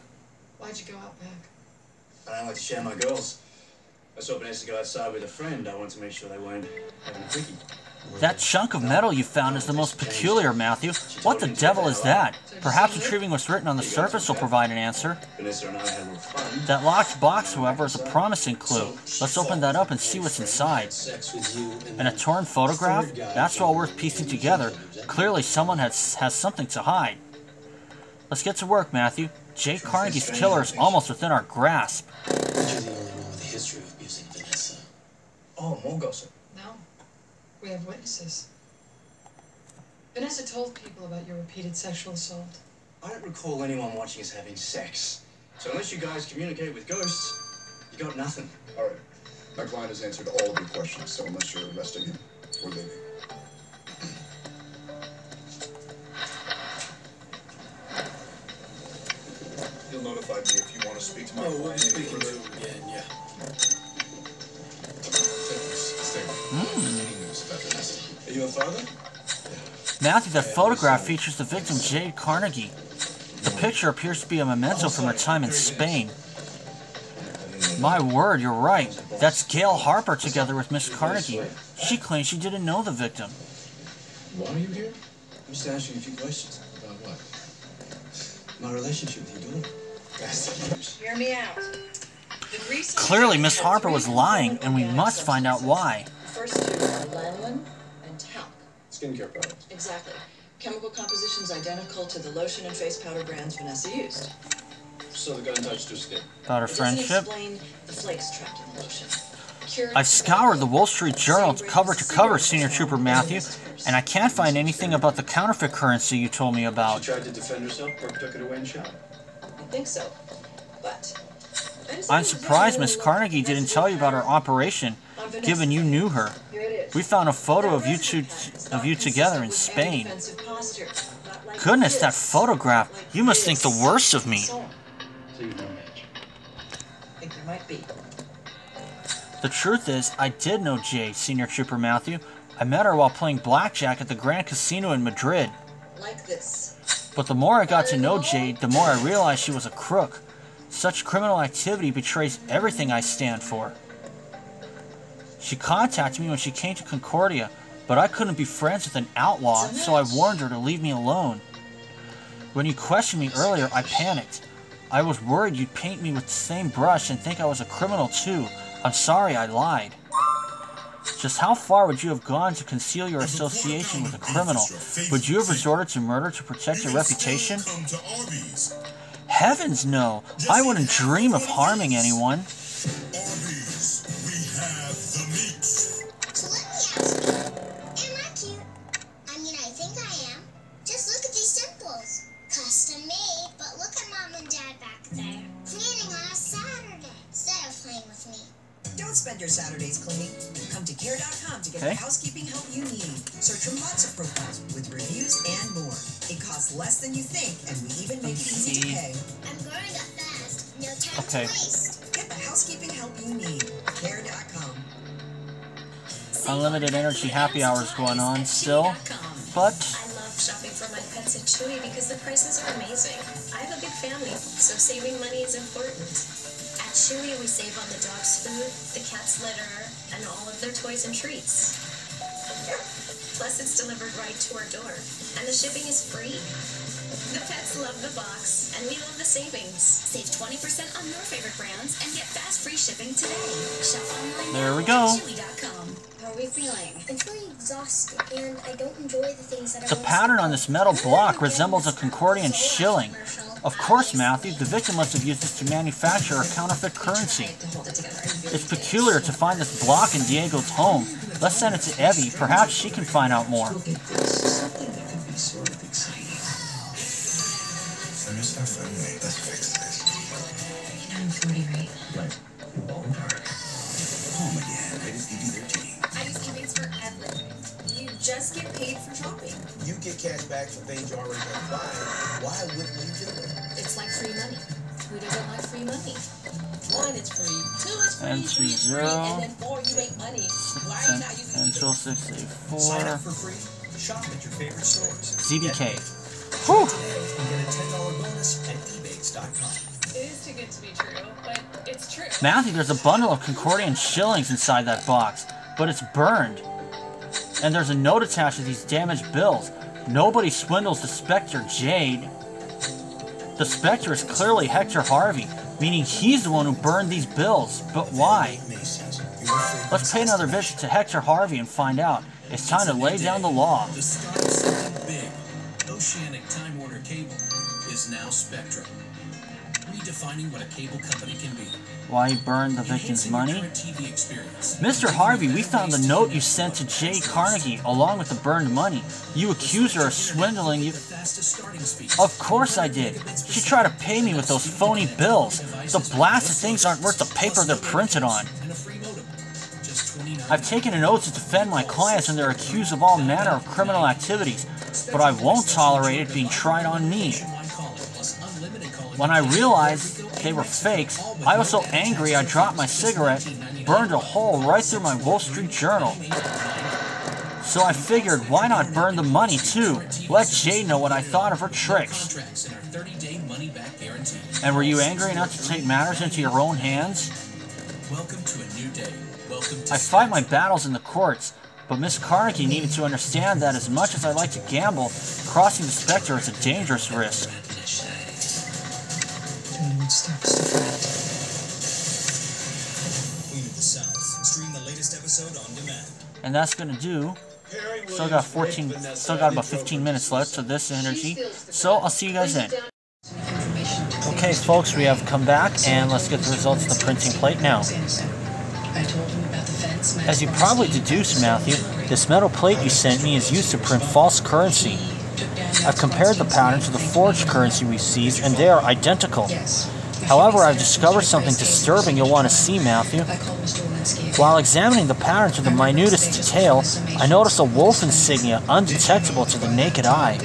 Why'd you go out back? I don't like to share my girls. I saw Vanessa go outside with a friend. I wanted to make sure they weren't having a quickie. That chunk of metal you found is the most peculiar, Matthew. What the devil is that? Perhaps retrieving what's written on the surface will provide an answer. Vanessa and I had a little fun. That locked box, however, is a promising clue. Let's open that up and see what's inside. And a torn photograph? That's well worth piecing together. Clearly someone has something to hide. Let's get to work, Matthew. Jay Carnegie's killer is almost within our grasp. You're the only one with a history of abusing Vanessa. Oh, more gossip. No. We have witnesses. Vanessa told people about your repeated sexual assault. I don't recall anyone watching us having sex. So unless you guys communicate with ghosts, you got nothing. All right. My client has answered all of your questions, so unless you're arresting him, we're leaving. You'll notify me if you want to speak to my client. We'll be speaking to him again, yeah. Are you a father? Matthew, that photograph features the victim, Jade Carnegie. The picture appears to be a memento from her time in Spain. My word, you're right. That's Gail Harper together with Miss Carnegie. She claims she didn't know the victim. Why are you here? I'm just asking you a few questions. About what? My relationship with you, doing it. Hear me out. The research Clearly, Miss Harper was lying, and we must find out why. The first two are lanolin and talc. Skincare products. Exactly. Chemical composition's identical to the lotion and face powder brands Vanessa used. So the gun touched her skin. About our It doesn't friendship. explain the flakes trapped in the lotion. Cured I've scoured the Wall Street Journal cover to cover, Senior Trooper Matthew, and I can't find anything about the counterfeit currency you told me She about. tried to defend herself, Brooke took it away and shot her. I think so. But I'm surprised Miss Carnegie didn't tell you about her operation, given you knew her. here it is. We found a photo of you together in Spain. Goodness, that photograph! You must think the worst of me. So you know match. I think there might be. The truth is, I did know Jade, Senior Trooper Matthew. I met her while playing blackjack at the Grand Casino in Madrid. Like this. But the more I got to know Jade, the more I realized she was a crook. Such criminal activity betrays everything I stand for. She contacted me when she came to Concordia, but I couldn't be friends with an outlaw, so I warned her to leave me alone. When you questioned me earlier, I panicked. I was worried you'd paint me with the same brush and think I was a criminal too. I'm sorry I lied. Just how far would you have gone to conceal your association with a criminal? Would you have resorted to murder to protect your reputation? Heavens no! I wouldn't dream of harming anyone. Don't spend your Saturdays cleaning. Come to care.com to get the housekeeping help you need. Search from lots of profiles with reviews and more. It costs less than you think, and we even make it easy to pay. I'm growing up fast. No time to waste. Get the housekeeping help you need. Care.com. Unlimited energy happy hours going on still, but I love shopping for my pets at Chewy because the prices are amazing. I have a big family, so saving money is important. At Chewy, we save on the dog's food, the cat's litter, and all of their toys and treats. Plus, it's delivered right to our door, and the shipping is free. The pets love the box, and we love the savings. Save 20% on your favorite brands and get fast free shipping today. Shop online there we now go. at Chewy.com. How are we feeling? I'm feeling exhausted, and I don't enjoy the things that the pattern on this metal block resembles a Concordian shilling. Of course, Matthew, the victim must have used this to manufacture a counterfeit currency. It's peculiar to find this block in Diego's home. Let's send it to Evie. Perhaps she can find out more. Something that could be sort of exciting. Finish our family. Let's fix this. You know I'm 40, right? Right. Ballpark. Home again. Ready to do their team. I use Ebates for everything. You just get paid for shopping. You get cash back for things you already have to buy. Why wouldn't you do it? It's like free money. Who doesn't like free money? 1, it's free. 2, it's free. And 3, it's free. And then 4, you make money. Why are you not using Central Ebates? 684. Sign up for free. Shop at your favorite stores. ZBK. Whew. Today and get a $10 bonus at ebates.com. It is too good to be true, but it's true. Matthew, there's a bundle of Concordian shillings inside that box, but it's burned. And there's a note attached to these damaged bills. Nobody swindles the Spectre Jade. The Spectre is clearly Hector Harvey, meaning he's the one who burned these bills. But why? Let's pay another visit to Hector Harvey and find out. It's time to lay down the law. The start of something big. Oceanic Time Warner Cable is now Spectrum. Redefining what a cable company can be. Why he burned the victim's money? TV experience. Mr. Harvey, we found the note you sent to Jay Carnegie along with the burned money. You accuse her of swindling you. Of course I did. She tried to pay me with those phony bills. The blasted things aren't worth the paper they're printed on. I've taken an oath to defend my clients when they're accused of all manner of criminal activities, but I won't tolerate it being tried on me. When I realized they were fakes, I was so angry I dropped my cigarette, burned a hole right through my Wall Street Journal. So I figured, why not burn the money too? Let Jade know what I thought of her tricks. And were you angry enough to take matters into your own hands? Welcome to a new day. Welcome to I fight my battles in the courts, But Miss Carnegie needed to understand that as much as I like to gamble, crossing the specter is a dangerous risk. And that's gonna do. Still got about 15 minutes left to this energy. So I'll see you guys then. Okay, folks, we have come back, and let's get the results of the printing plate now. As you probably deduced, Matthew, this metal plate you sent me is used to print false currency. I've compared the pattern to the forged currency we seized, and they are identical. However, I've discovered something disturbing you'll want to see, Matthew. While examining the pattern to the minutest detail, I noticed a wolf insignia undetectable to the naked eye.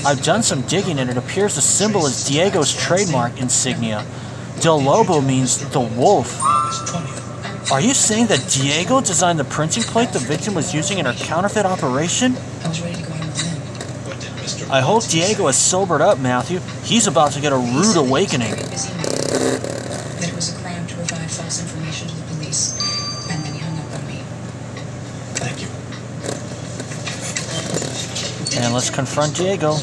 I've done some digging, and it appears the symbol is Diego's trademark insignia. Del Lobo means the wolf. Are you saying that Diego designed the printing plate the victim was using in her counterfeit operation? I hope Diego has sobered up, Matthew. He's about to get a rude awakening. That it was a crime to provide false information to the police, and then he hung up on me. Thank you. And let's confront Diego.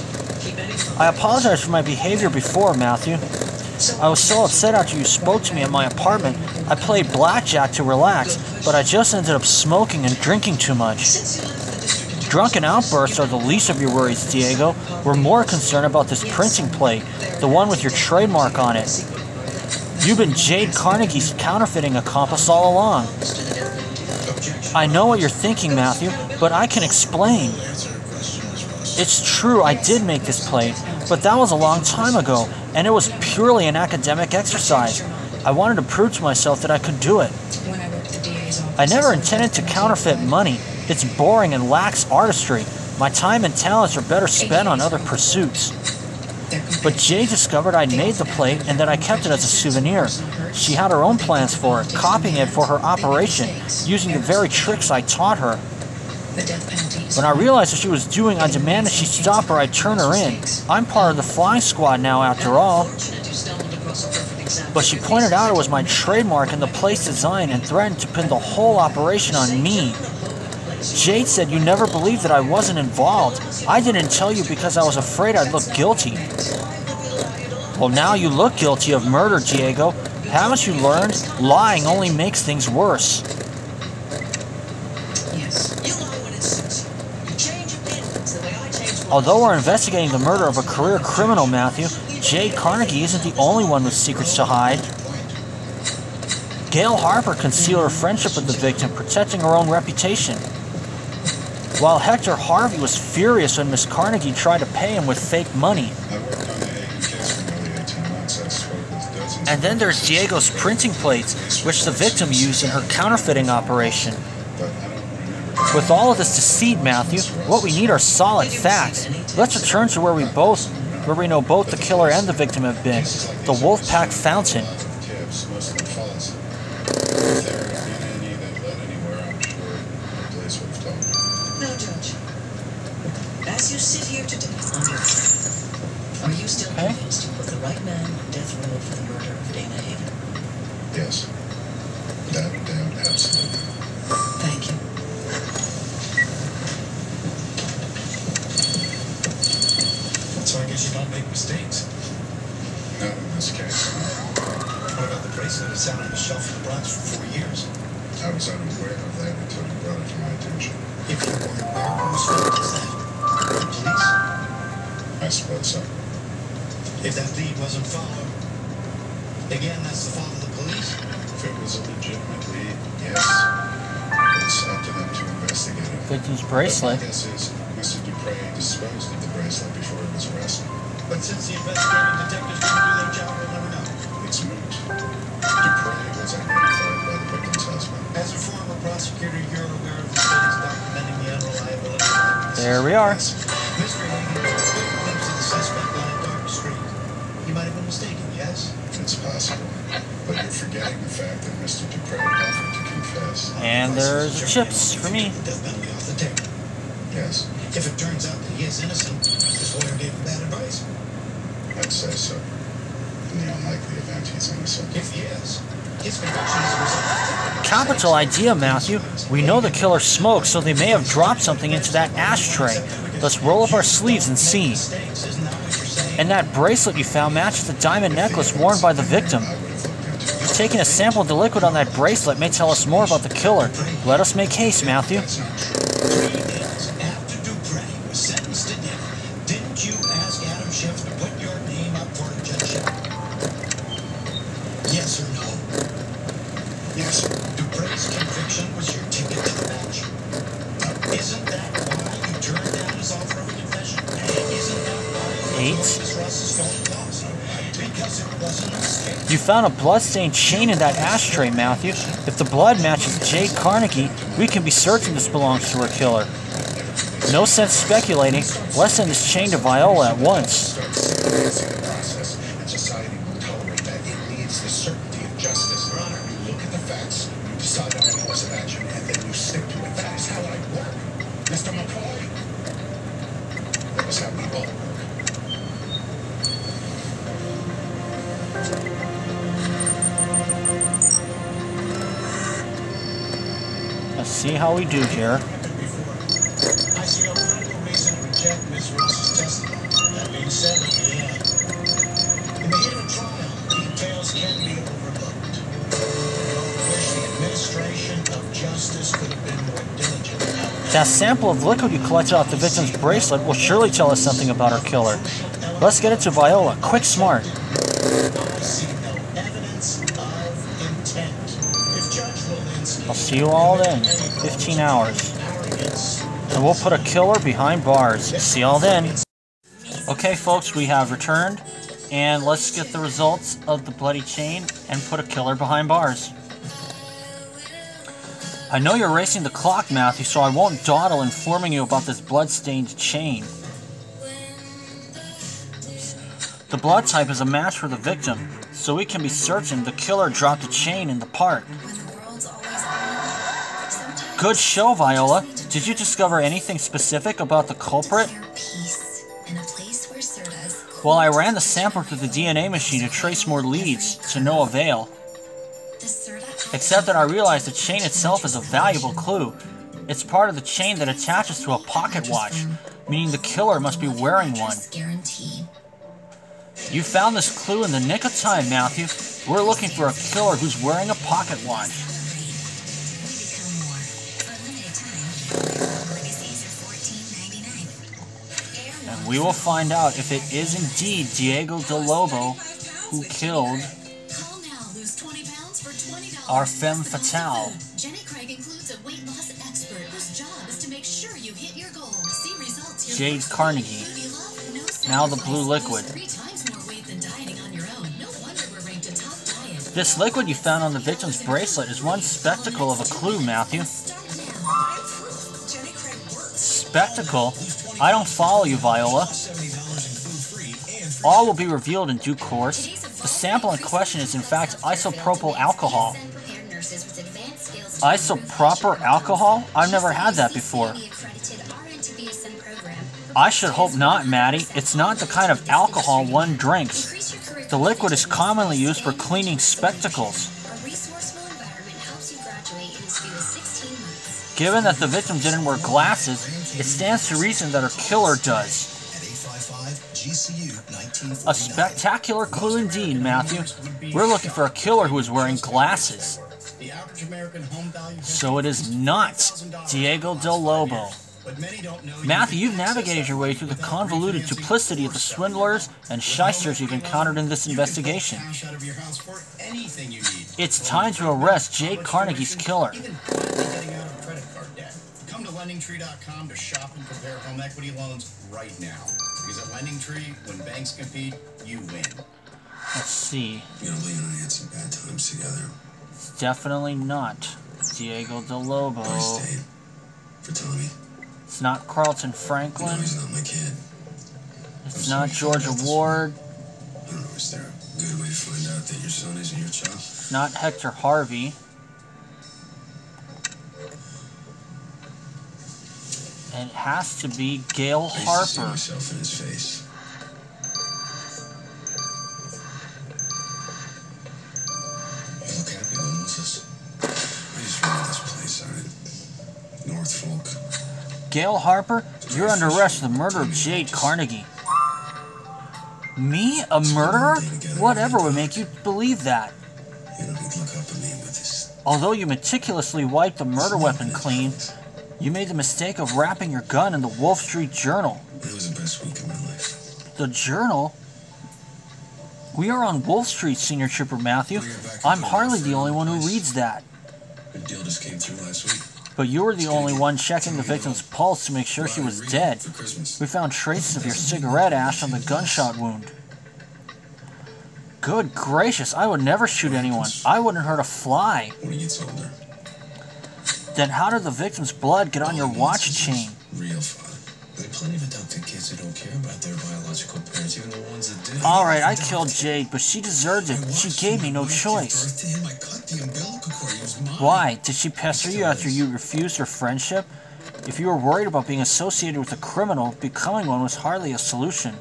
I apologize for my behavior before, Matthew. I was so upset after you spoke to me at my apartment. I played blackjack to relax, but I just ended up smoking and drinking too much. Drunken outbursts are the least of your worries, Diego. We're more concerned about this printing plate, the one with your trademark on it. You've been Jade Carnegie's counterfeiting accomplice all along. I know what you're thinking, Matthew, but I can explain. It's true, I did make this plate, but that was a long time ago, and it was purely an academic exercise. I wanted to prove to myself that I could do it. I never intended to counterfeit money. It's boring and lacks artistry. My time and talents are better spent on other pursuits. But Jay discovered I'd made the plate and that I kept it as a souvenir. She had her own plans for it, copying it for her operation, using the very tricks I taught her. When I realized what she was doing, I demanded she stop or I'd turn her in. I'm part of the flying squad now, after all. But she pointed out it was my trademark in the plate's design and threatened to pin the whole operation on me. Jade said you never believed that I wasn't involved. I didn't tell you because I was afraid I'd look guilty. Well, now you look guilty of murder, Diego. Haven't you learned? Lying only makes things worse. Although we're investigating the murder of a career criminal, Matthew, Jade Carnegie isn't the only one with secrets to hide. Gail Harper concealed her friendship with the victim, protecting her own reputation. While Hector Harvey was furious when Miss Carnegie tried to pay him with fake money. And then there's Diego's printing plates, which the victim used in her counterfeiting operation. With all of this deceit, Matthew, what we need are solid facts. Let's return to where we know both the killer and the victim have been, the Wolfpack Fountain. No, Judge. As you sit here today, are you still convinced you put the right man on death row for the murder of Dana Hagen? Yes. Without a doubt, absolutely. Thank you. So I guess you don't make mistakes. Not in this case. What about the bracelet that sat on the shelf in the Bronx for 4 years? I was unaware of that until you brought it to my attention. If you weren't aware, whose fault is that? The police? I suppose so. If that lead wasn't followed, again, that's the fault of the police? If it was a legitimate lead, yes. It's up to them to investigate it. Victim's bracelet. My guess is Mr. Dupre disposed of the bracelet before he was arrested. But since the investigating detectives didn't do their job, we'll never know. It's moot. Dupre was identified by the victim's husband. As a former prosecutor, you're aware of the studies documenting the unreliability of evidence. There we are. Mr. Hagen glimpse of the suspect on a dark street. He might have been mistaken, yes? It's possible. But you're forgetting the fact that Mr. Dupre offered to confess. And there's chips for me. The death penalty off the table. Yes. If it turns out that he is innocent, his lawyer gave him bad advice. I'd say so. In the unlikely event he's innocent. If he is, His conviction is a result. Capital idea, Matthew. We know the killer smoked, so they may have dropped something into that ashtray. Let's roll up our sleeves and see. And that bracelet you found matches the diamond necklace worn by the victim. Taking a sample of the liquid on that bracelet may tell us more about the killer. Let us make haste, Matthew. 3 days after Dupre was sentenced to death, didn't you ask Adam Schiff to put your name up for a judgeship? Yes or no? Yes. Dupre's conviction was your ticket to the match. Isn't that why you turned down his offer of a confession? Isn't that why you 8. Miss Russ's phone calls? Because it wasn't a mistake. You found a bloodstained chain in that ashtray, Matthew. If the blood matches Jade Carnegie, we can be certain this belongs to her killer. No sense speculating. Let's send this chain to Viola at once. The process, and society will tolerate that. It needs the certainty of justice. Your Honor, you look at the facts, you decide on a course of action, and then you stick to it. That is how I work. Mr. McCoy, that is how we both work. Let's see how we do here. I see no critical reason to reject Miss Ross's testimony. That being said, in the heat of a trial, details can be overlooked. I wish the administration of justice could have been more diligent. That sample of liquid you collected off the victim's bracelet will surely tell us something about our killer. Let's get it to Viola. Quick, smart. I see no evidence of intent. If Judge Walensky I'll see you all then. 15 hours. And we'll put a killer behind bars. See y'all then. Okay, folks, we have returned. And let's get the results of the bloody chain and put a killer behind bars. I know you're racing the clock, Matthew, so I won't dawdle informing you about this blood-stained chain. The blood type is a match for the victim, so we can be certain the killer dropped the chain in the park. Good show, Viola. Did you discover anything specific about the culprit? Well, I ran the sample through the DNA machine to trace more leads, to no avail. Except that I realized the chain itself is a valuable clue. It's part of the chain that attaches to a pocket watch, meaning the killer must be wearing one. You found this clue in the nick of time, Matthew. We're looking for a killer who's wearing a pocket watch. And we will find out if it is indeed Diego Del Lobo who killed our femme fatale. Jenny Craig includes a weight loss expert whose job is to make sure you hit your goal. See results Jade Carnegie. Now the blue liquid. 3 times more weight than dieting on your own. No wonder we're ranked a top diet. This liquid you found on the victim's bracelet is one spectacle of a clue, Matthew. Spectacle? I don't follow you, Viola. All will be revealed in due course. The sample in question is in fact isopropyl alcohol. Isopropyl alcohol? I've never had that before. I should hope not, Maddie. It's not the kind of alcohol one drinks. The liquid is commonly used for cleaning spectacles. Given that the victim didn't wear glasses, it stands to reason that her killer does. A spectacular clue indeed, Matthew. We're looking for a killer who is wearing glasses. So it is not Diego Del Lobo. Matthew, you've navigated your way through the convoluted duplicity of the swindlers and shysters you've encountered in this investigation. It's time to arrest Jade Carnegie's killer. Come to LendingTree.com to shop and prepare home equity loans right now. Because at LendingTree, when banks compete, you win. Let's see. You know, Lee and I had some bad times together. It's definitely not Diego Del Lobo. I stayed for Tommy. It's not Carlton Franklin. No, he's not my kid. It's not Georgia Ward. I don't know, is there a good way to find out that your son isn't your child? It's not Hector Harvey. And it has to be Gail Harper. I used to see myself in his face. You look happy Gail Harper, you're under arrest for the murder of Jade Carnegie. Me? A murderer? Whatever would make you believe that? Although you meticulously wiped the murder weapon clean, you made the mistake of wrapping your gun in the Wolf Street Journal. It was the best week of my life. The Journal? We are on Wolf Street, Senior Trooper Matthew. I'm hardly the only one who reads that. The deal just came through last week. But you were the only one checking the victim's pulse to make sure she was dead. We found traces of your cigarette ash on the gunshot wound. Good gracious, I would never shoot anyone. I wouldn't hurt a fly. When he gets older. Then how did the victim's blood get on your watch chain? Real fun. There are plenty of adopted kids who don't care about their biological parents, even the ones that do. Alright, I killed Jade, but she deserved it. She gave me no choice. Why? Did she pester you after you refused her friendship? If you were worried about being associated with a criminal, becoming one was hardly a solution.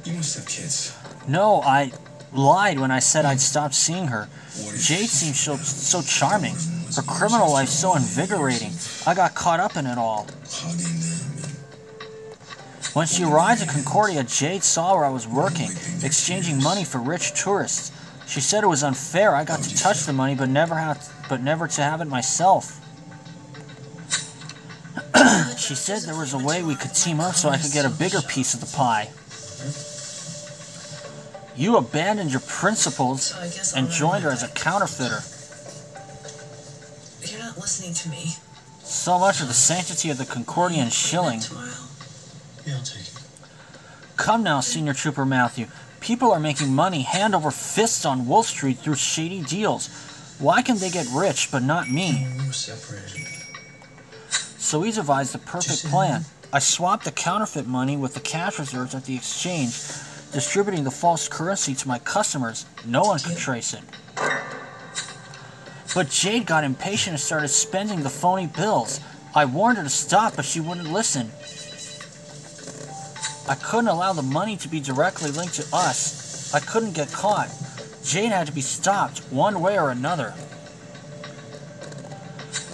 You must have kids. No, I lied when I said I'd stopped seeing her. Jade seems so charming. Her criminal life so invigorating. I got caught up in it all. When she arrived at Concordia, Jade saw where I was working, exchanging money for rich tourists. She said it was unfair. I got to touch the money, but never to have it myself. She said there was a way we could team up so I could get a bigger piece of the pie. You abandoned your principles and joined her as a counterfeiter. You're not listening to me. So much for the sanctity of the Concordian shilling. Yeah, I'll take it. Come now, Senior Trooper Matthew. People are making money hand over fist on Wolf Street through shady deals. Why can they get rich, but not me? We were separated. So he devised the perfect plan. I swapped the counterfeit money with the cash reserves at the exchange, distributing the false currency to my customers. No one could trace it. But Jade got impatient and started spending the phony bills. I warned her to stop, but she wouldn't listen. I couldn't allow the money to be directly linked to us. I couldn't get caught. Jade had to be stopped, one way or another.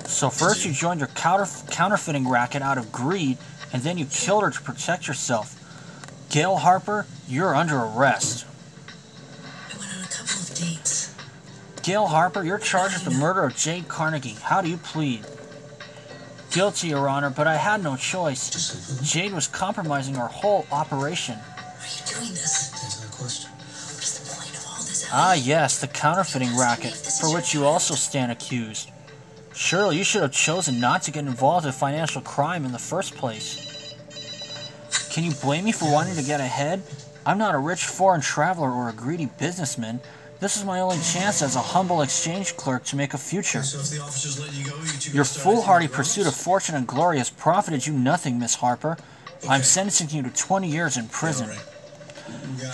So first you joined your counterfeiting racket out of greed, and then you killed her to protect yourself. Gail Harper, you're under arrest. I went on a couple of dates. Gail Harper, you're charged with the murder of Jade Carnegie. How do you plead? Guilty, Your Honor, but I had no choice. Jade was compromising our whole operation. Are you doing this? That's not a question. What is the point of all this? Ah, yes, the counterfeiting racket, for which you also stand accused. Surely you should have chosen not to get involved in financial crime in the first place. Can you blame me for wanting to get ahead? I'm not a rich foreign traveler or a greedy businessman. This is my only chance as a humble exchange clerk to make a future. So if the officers let you go, you two Your foolhardy pursuit of fortune and glory has profited you nothing, Miss Harper. I'm sentencing you to 20 years in prison.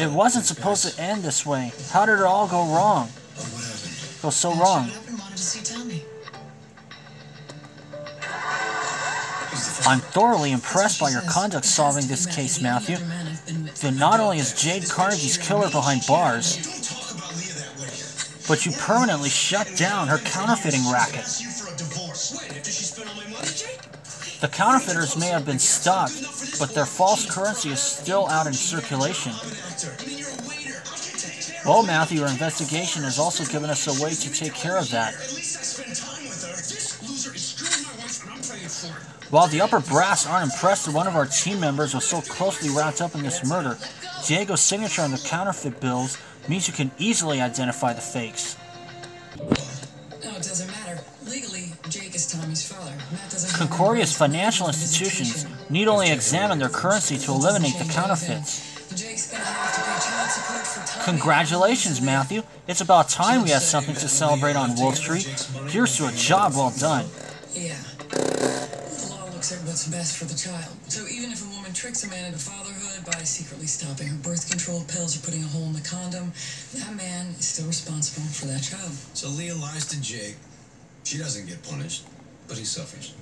It wasn't supposed to end this way. How did it all go wrong? What happened? Go so wrong. Wanted to see Tommy. I'm thoroughly impressed by your conduct solving this case, Matthew. Then not only is Jade Carnegie's killer behind bars, but you permanently shut down her counterfeiting racket. The counterfeiters may have been stopped, but their false currency is still out in circulation. Well, Matthew, your investigation has also given us a way to take care of that. While the upper brass aren't impressed that one of our team members was so closely wrapped up in this murder, Diego's signature on the counterfeit bills means you can easily identify the fakes. No, it doesn't matter. Legally, Jake is Tommy's father. Concordia's financial institutions need only examine their currency to eliminate the counterfeits. Jake's gonna have to pay child support for Tommy. Congratulations, Matthew. It's about time we had something to celebrate on Wolf Street. Here's to a job well done. Yeah. The law looks at what's best for the child. So even if a woman tricks a man into fatherhood by secretly stopping her birth control pills or putting a hole in the condom, that man is still responsible for that child. So Leah lies to Jake. She doesn't get punished, but he suffers.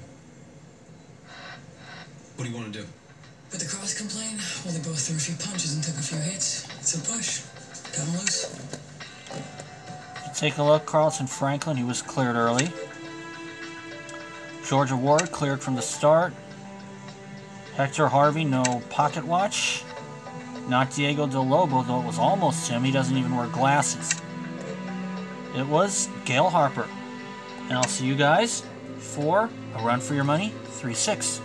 What do you want to do? But the cross complaint, well, they both threw a few punches and took a few hits. It's a push. Cut him loose. Take a look, Carlton Franklin, he was cleared early. Georgia Ward cleared from the start. Hector Harvey, no pocket watch. Not Diego Del Lobo, though it was almost him. He doesn't even wear glasses. It was Gail Harper. And I'll see you guys for a run for your money, 3-6.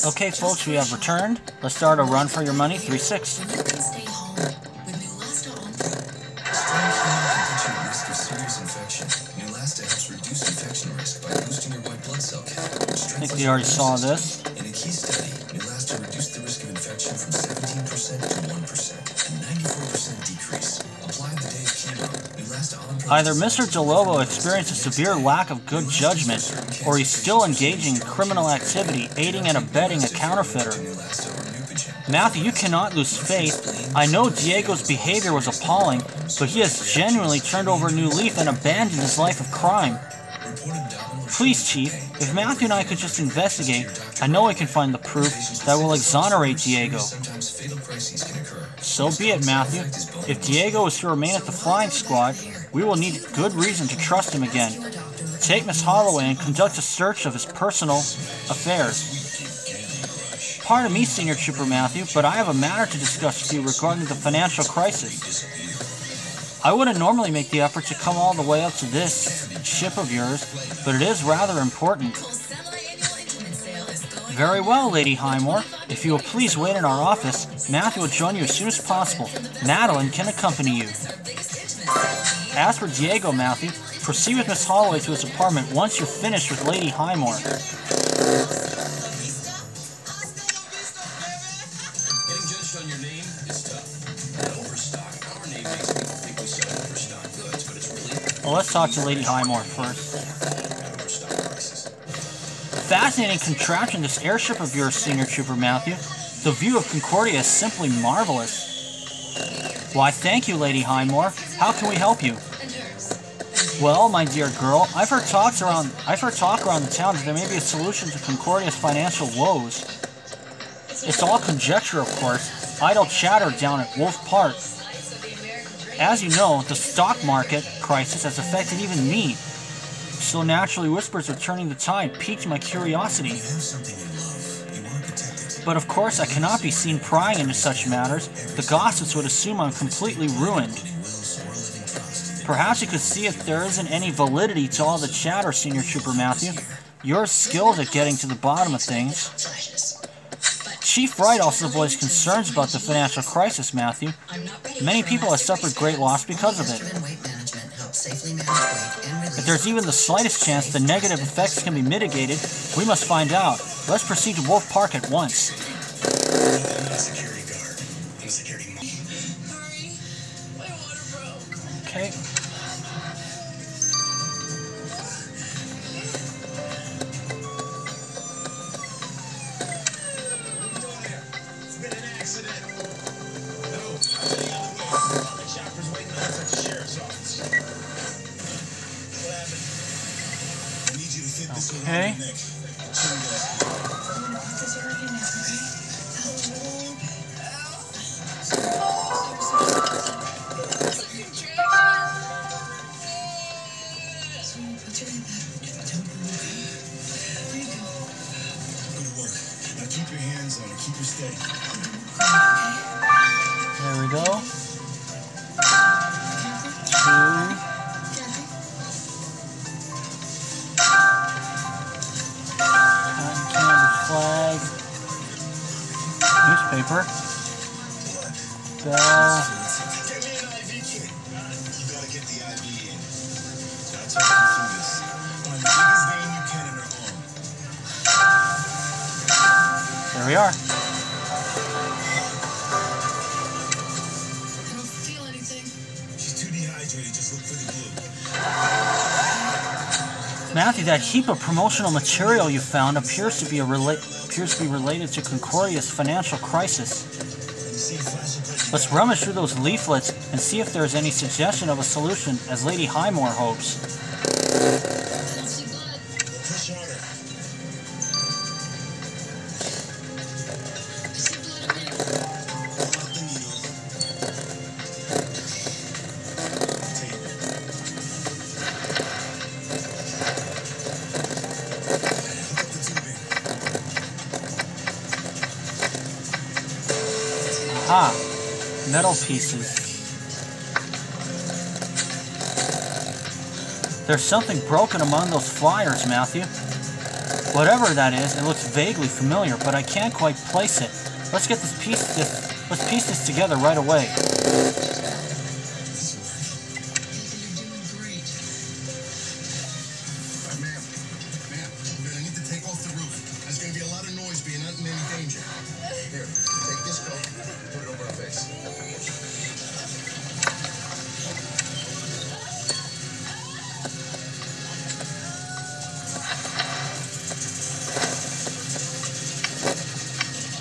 Okay, folks, we have returned. Let's start a run for your money, 3-6. You can stay home with Neulasta Onpro. Strong chemo can put you at risk of serious infection. Neulasta helps reduce infection risk by boosting your white blood cell count. I think we already saw this. In a key study, Neulasta reduced the risk of infection from 17% to 1%, a 94% decrease. Apply the day of chemo. Neulasta Onpro. Either Mr. DeLobo experienced a severe lack of good judgment, or he's still engaging in criminal activity, aiding and abetting a counterfeiter. Matthew, you cannot lose faith. I know Diego's behavior was appalling, but he has genuinely turned over a new leaf and abandoned his life of crime. Please, Chief, if Matthew and I could just investigate, I know I can find the proof that will exonerate Diego. So be it, Matthew. If Diego is to remain at the flying squad, we will need good reason to trust him again. Take Miss Holloway and conduct a search of his personal affairs. Pardon me, Senior Trooper Matthew, but I have a matter to discuss with you regarding the financial crisis. I wouldn't normally make the effort to come all the way up to this ship of yours, but it is rather important. Very well, Lady Highmore. If you will please wait in our office, Matthew will join you as soon as possible. Madeline can accompany you. As for Diego, Matthew, proceed with Miss Holloway to his apartment once you're finished with Lady Highmore. Well, let's talk to Lady Highmore first. Fascinating contraption, this airship of yours, Senior Trooper Matthew. The view of Concordia is simply marvelous. Why, thank you, Lady Highmore. How can we help you? Well, my dear girl, I've heard talk around the town that there may be a solution to Concordia's financial woes. It's all conjecture, of course. Idle chatter down at Wolf Park. As you know, the stock market crisis has affected even me. So naturally, whispers of turning the tide piqued my curiosity. But of course, I cannot be seen prying into such matters. The gossips would assume I'm completely ruined. Perhaps you could see if there isn't any validity to all the chatter, Senior Trooper Matthew. You're skilled at getting to the bottom of things. Chief Wright also voiced concerns about the financial crisis, Matthew. Many people have suffered great loss because of it. If there's even the slightest chance the negative effects can be mitigated, we must find out. Let's proceed to Wolf Park at once. Okay. Okay. Keep your hands on it. Keep her steady. There we go. 2. Flag. Newspaper. Bell. There we are. I don't feel anything. She's too dehydrated. Just look for the glue. Matthew, that heap of promotional material you found appears to be related to Concordia's financial crisis. Let's rummage through those leaflets and see if there is any suggestion of a solution, as Lady Highmore hopes. Aha! Metal pieces. There's something broken among those flyers, Matthew. Whatever that is, it looks vaguely familiar, but I can't quite place it. Let's piece this together right away.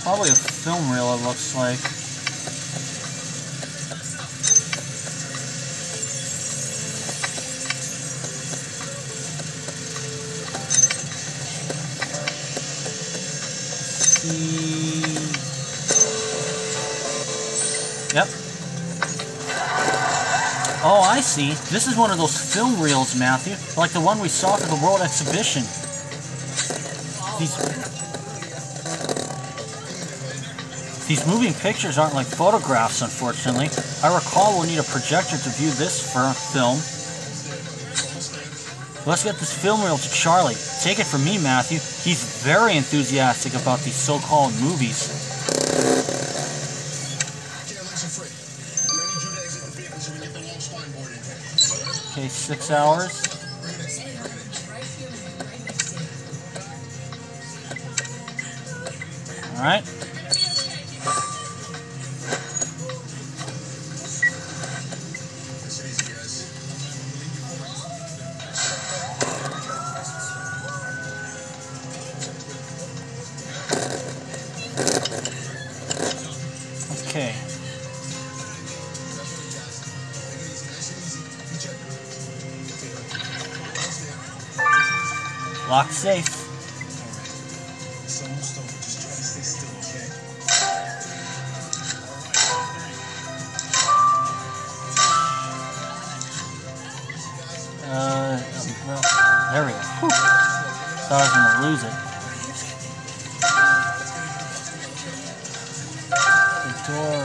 Probably a film reel, it looks like. Yep. Oh, I see. This is one of those film reels, Matthew. Like the one we saw for the World Exhibition. These moving pictures aren't like photographs, unfortunately. I recall we'll need a projector to view this film. Let's get this film reel to Charlie. Take it from me, Matthew. He's very enthusiastic about these so-called movies. Okay, 6 hours. All right. Okay. Lock safe. It's almost over. Just try to stay still, okay? Well, there we go. Whew. Thought I was gonna lose it. The door,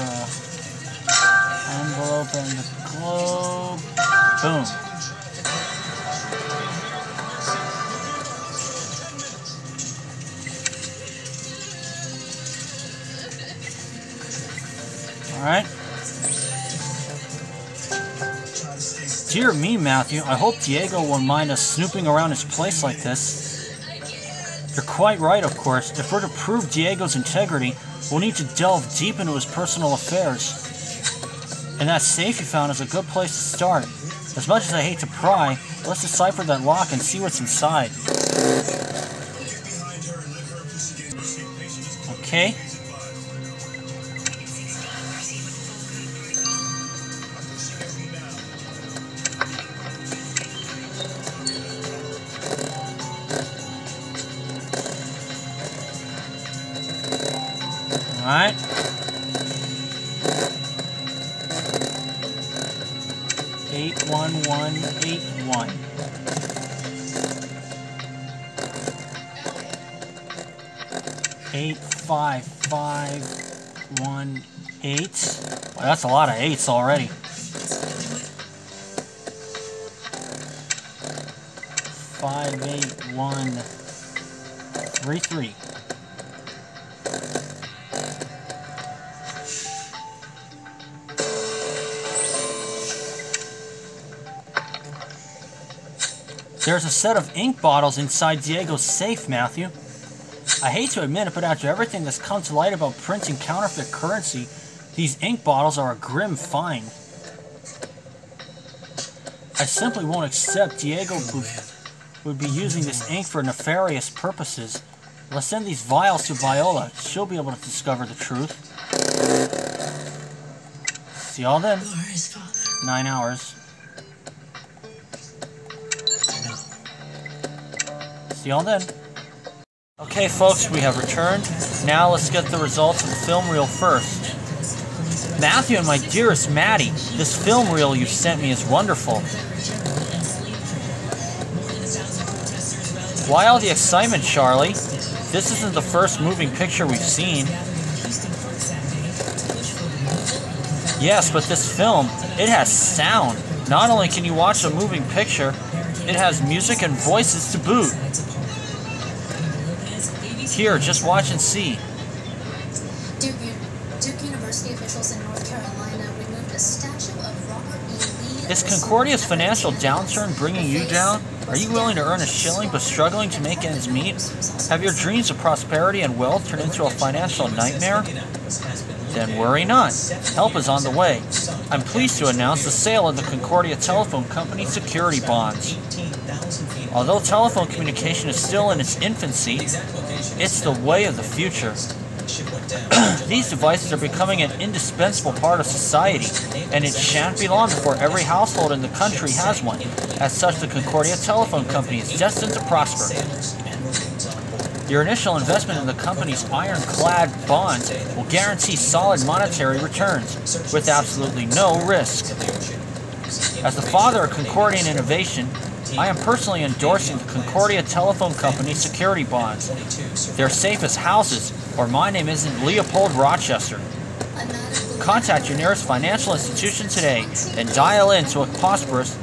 envelope and the globe. Boom. Alright. Dear me, Matthew, I hope Diego won't mind us snooping around his place like this. You're quite right, of course. If we're to prove Diego's integrity, we'll need to delve deep into his personal affairs. And that safe you found is a good place to start. As much as I hate to pry, let's decipher that lock and see what's inside. Okay. Alright. Eight, 1, 1, 8, 1. Eight, 5, 5, 1, 8. Well, that's a lot of 8s already. 5, 8, 1, 3, 3. There's a set of ink bottles inside Diego's safe, Matthew. I hate to admit it, but after everything that's come to light about printing counterfeit currency, these ink bottles are a grim find. I simply won't accept Diego would be using this ink for nefarious purposes. Let's send these vials to Viola. She'll be able to discover the truth. See y'all then. 9 hours. See y'all then. Okay, folks, we have returned. Now let's get the results of the film reel first. Matthew and my dearest Maddie, this film reel you sent me is wonderful. Why all the excitement, Charlie? This isn't the first moving picture we've seen. Yes, but this film, it has sound. Not only can you watch a moving picture, it has music and voices to boot. Here, just watch and see. Duke University officials in North Carolina removed a statue of Robert E. Lee. Is Concordia's financial downturn bringing you down? Are you willing to earn a shilling but struggling to make ends meet? Have your dreams of prosperity and wealth turned into a financial nightmare? Then worry not. Help is on the way. I'm pleased to announce the sale of the Concordia Telephone Company security bonds. Although telephone communication is still in its infancy, it's the way of the future. These devices are becoming an indispensable part of society, and it shan't be long before every household in the country has one. As such, the Concordia Telephone Company is destined to prosper. Your initial investment in the company's ironclad bonds will guarantee solid monetary returns, with absolutely no risk. As the father of Concordian innovation, I am personally endorsing the Concordia Telephone Company security bonds. They're safe as houses, or my name isn't Leopold Rochester. Contact your nearest financial institution today and dial into a prosperous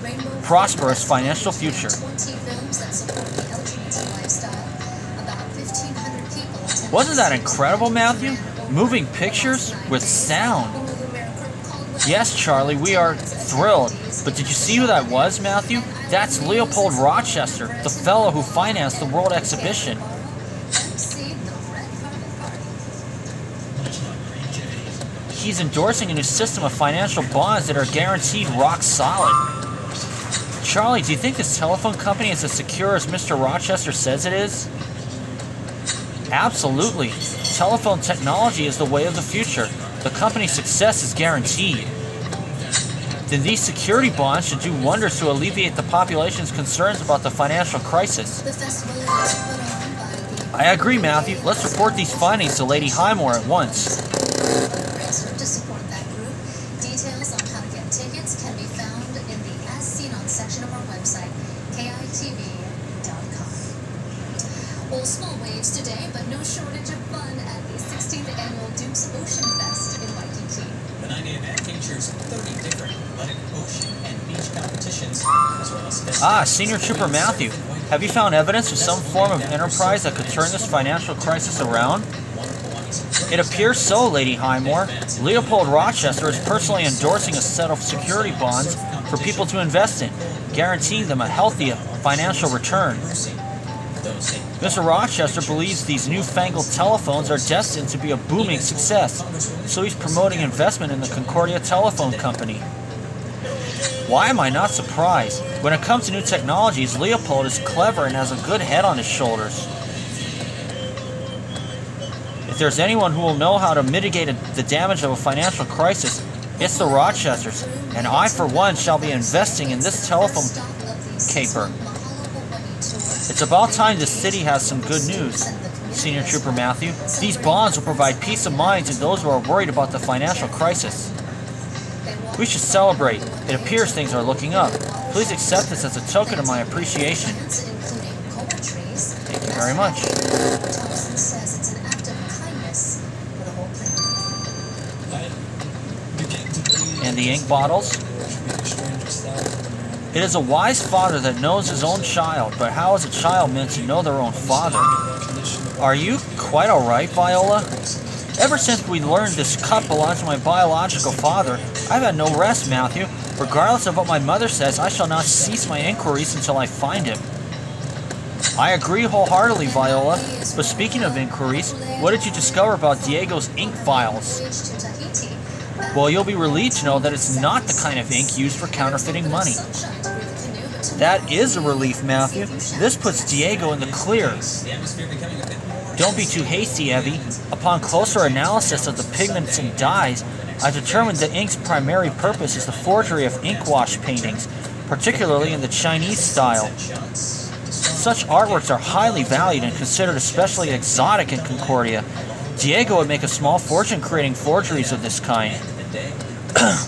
financial future. Wasn't that incredible, Matthew? Moving pictures with sound. Yes, Charlie, we are thrilled. But did you see who that was, Matthew? That's Leopold Rochester, the fellow who financed the World Exhibition. He's endorsing a new system of financial bonds that are guaranteed rock solid. Charlie, do you think this telephone company is as secure as Mr. Rochester says it is? Absolutely. Telephone technology is the way of the future. The company's success is guaranteed. Then these security bonds should do wonders to alleviate the population's concerns about the financial crisis. I agree, Matthew. Let's report these findings to Lady Highmore at once. To support that group, details on how to get tickets can be found in the As Seen On section of our website, kitv.com. All small waves today, but no shortage of fun at the 16th annual Duke's Ocean Fest in Waikiki. The 9-day event features 30 different athletic, ocean, and beach competitions, as well as Senior Trooper Matthew, have you found evidence of some form of enterprise that could turn this financial crisis around? It appears so, Lady Highmore. Leopold Rochester is personally endorsing a set of security bonds for people to invest in, guaranteeing them a healthy financial return. Mr. Rochester believes these newfangled telephones are destined to be a booming success, so he's promoting investment in the Concordia Telephone Company. Why am I not surprised? When it comes to new technologies, Leopold is clever and has a good head on his shoulders. If there's anyone who will know how to mitigate the damage of a financial crisis, it's the Rochesters, and I, for one, shall be investing in this telephone caper. It's about time this city has some good news, Senior Trooper Matthew. These bonds will provide peace of mind to those who are worried about the financial crisis. We should celebrate. It appears things are looking up. Please accept this as a token of my appreciation. Thank you very much. And the ink bottles. It is a wise father that knows his own child, but how is a child meant to know their own father? Are you quite alright, Viola? Ever since we learned this cup belongs to my biological father, I've had no rest, Matthew. Regardless of what my mother says, I shall not cease my inquiries until I find him. I agree wholeheartedly, Viola. But speaking of inquiries, what did you discover about Diego's ink vials? Well, you'll be relieved to know that it's not the kind of ink used for counterfeiting money. That is a relief, Matthew. This puts Diego in the clear. Don't be too hasty, Evie. Upon closer analysis of the pigments and dyes, I determined that ink's primary purpose is the forgery of ink-wash paintings, particularly in the Chinese style. Such artworks are highly valued and considered especially exotic in Concordia. Diego would make a small fortune creating forgeries of this kind.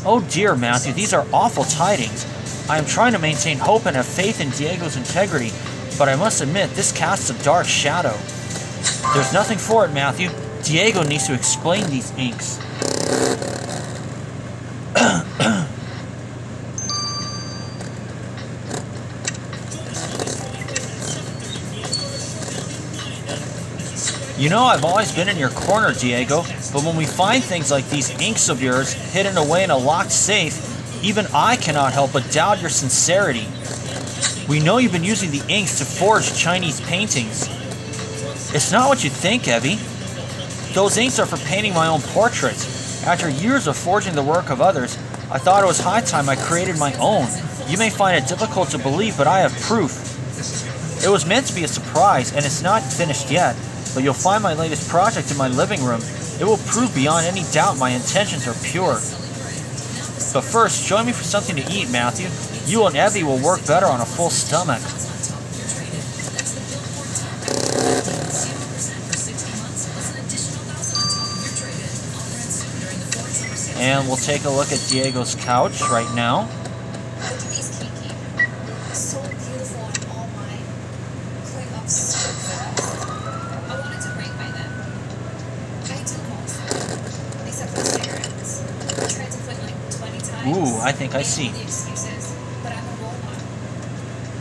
Oh dear, Matthew, these are awful tidings. I am trying to maintain hope and have faith in Diego's integrity, but I must admit, this casts a dark shadow. There's nothing for it, Matthew. Diego needs to explain these inks. You know I've always been in your corner, Diego, but when we find things like these inks of yours hidden away in a locked safe, even I cannot help but doubt your sincerity. We know you've been using the inks to forge Chinese paintings. It's not what you think, Evie. Those inks are for painting my own portraits. After years of forging the work of others, I thought it was high time I created my own. You may find it difficult to believe, but I have proof. It was meant to be a surprise, and it's not finished yet, but you'll find my latest project in my living room. It will prove beyond any doubt my intentions are pure. But first, join me for something to eat, Matthew. You and Evie will work better on a full stomach. And we'll take a look at Diego's couch right now. Look at these, Kiki. So beautiful and all mine. Quite up so fast. I wanted to rank by them. I do most, except for cigarettes. I tried to quit like 20 times. Ooh, I think I see. All the excuses, but I'm a role model.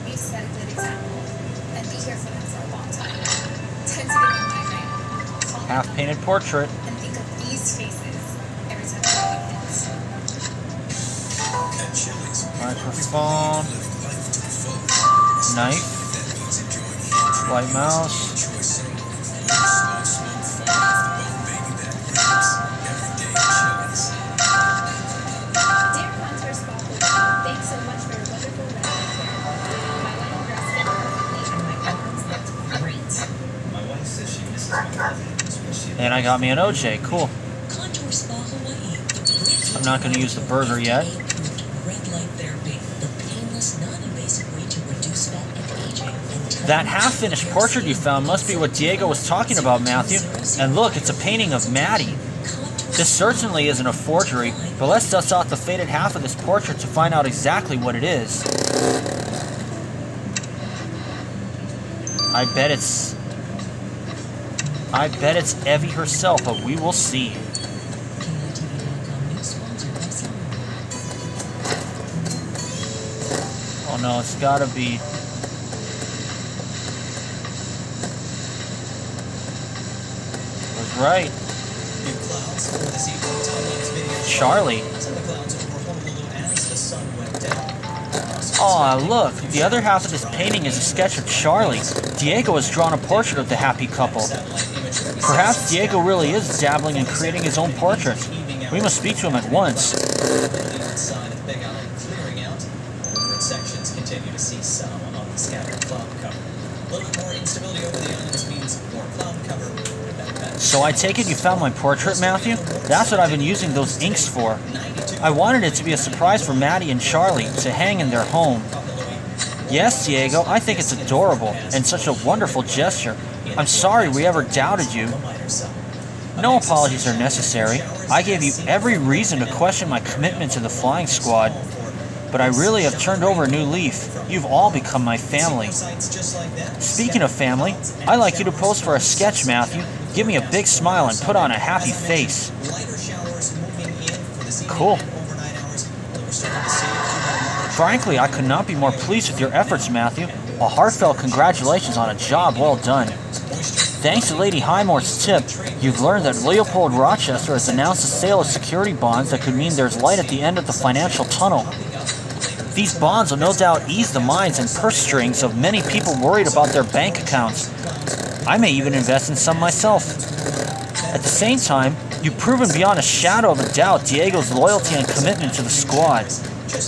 You set a good example, and be here for them for a long time. Tend to give me migraine. Half-painted portrait. And think of these faces every time I hits. Microphone. Knife. White mouse. Dear Hunter Sparkle, thanks so much for your wonderful medical care. My wedding dress fit perfectly and my gowns looked great. My wife says she misses my coffee. And I got me an OJ. Cool. Contour Spa Hawaii. I'm not going to use the burger yet. Red light therapy, the painless, non-invasive way to reduce fat and aging. That half-finished portrait you found must be what Diego was talking about, Matthew. And look, it's a painting of Maddie. This certainly isn't a forgery, but let's dust off the faded half of this portrait to find out exactly what it is. I bet it's Evie herself, but we will see. Oh no, it's gotta be... was right. Charlie. Aw, look, the other half of this painting is a sketch of Charlie. Diego has drawn a portrait of the happy couple. Perhaps Diego really is dabbling in creating his own portraits. We must speak to him at once. So I take it you found my portrait, Matthew? That's what I've been using those inks for. I wanted it to be a surprise for Maddie and Charlie to hang in their home. Yes, Diego, I think it's adorable and such a wonderful gesture. I'm sorry we ever doubted you. No apologies are necessary. I gave you every reason to question my commitment to the flying squad. But I really have turned over a new leaf. You've all become my family. Speaking of family, I'd like you to pose for a sketch, Matthew. Give me a big smile and put on a happy face. Cool. Frankly, I could not be more pleased with your efforts, Matthew. A heartfelt congratulations on a job well done. Thanks to Lady Highmore's tip, you've learned that Leopold Rochester has announced a sale of security bonds that could mean there's light at the end of the financial tunnel. These bonds will no doubt ease the minds and purse strings of many people worried about their bank accounts. I may even invest in some myself. At the same time, you've proven beyond a shadow of a doubt Diego's loyalty and commitment to the squad.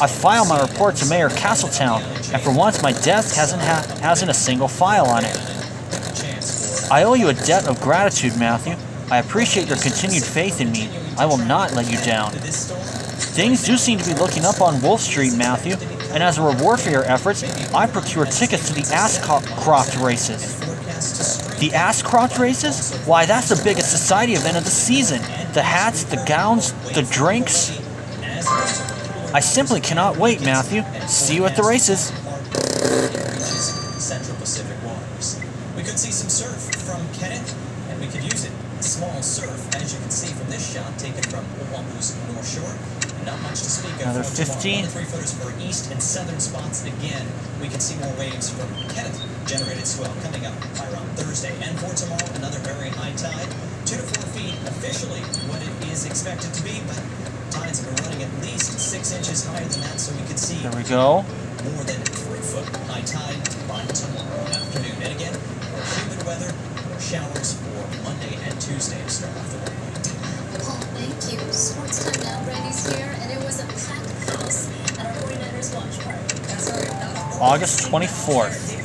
I filed my report to Mayor Castletown, and for once my desk hasn't a single file on it. I owe you a debt of gratitude, Matthew. I appreciate your continued faith in me. I will not let you down. Things do seem to be looking up on Wolf Street, Matthew, and as a reward for your efforts, I procured tickets to the Ashcroft races. The Ashcroft races? Why, that's the biggest society event of the season. The hats, the gowns, the drinks. I simply cannot wait, Matthew. See you at the races. Central Pacific waters. We could see some surf from Kenneth, and we could use it. Small surf, as you can see from this shot taken from Oahu's North Shore. Not much to speak of. Another 15. 3-footers for east and southern spots again. We can see more waves from Kenneth. Generated swell coming up by around Thursday. And for tomorrow, another very high tide. 2 to 4 feet, officially what it is expected to be, but tides have been running at least 6 inches higher than that, so we could see There we go. more than 3 foot high tide by tomorrow afternoon. And again, more humid weather, more showers for Monday and Tuesday to start off the week. Paul, thank you. Sports Time Now, Brady's here, and it was a packed house at our 49ers watch party. That's right. August 24th.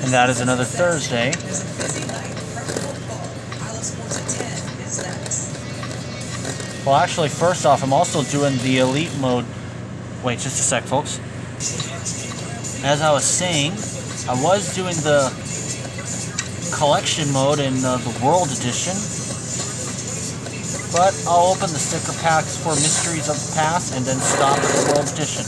And that is another Thursday. Well, actually, first off, I'm also doing the elite mode. Wait, just a sec, folks. As I was saying, I was doing the collection mode in the World Edition. But I'll open the sticker packs for Mysteries of the Past and then stop at the World Edition.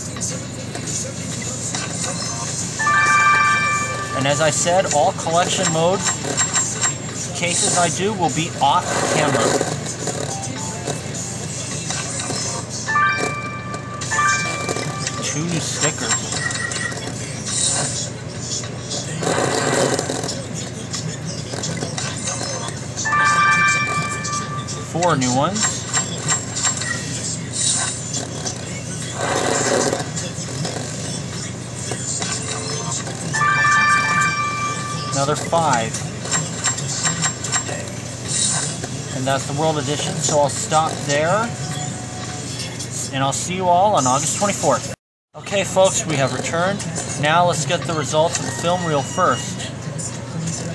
And as I said, all collection mode cases I do will be off camera. Two new stickers. Four new ones. Another 5. And that's the World Edition, so I'll stop there. And I'll see you all on August 24th. Okay, folks, we have returned. Now let's get the results of the film reel first.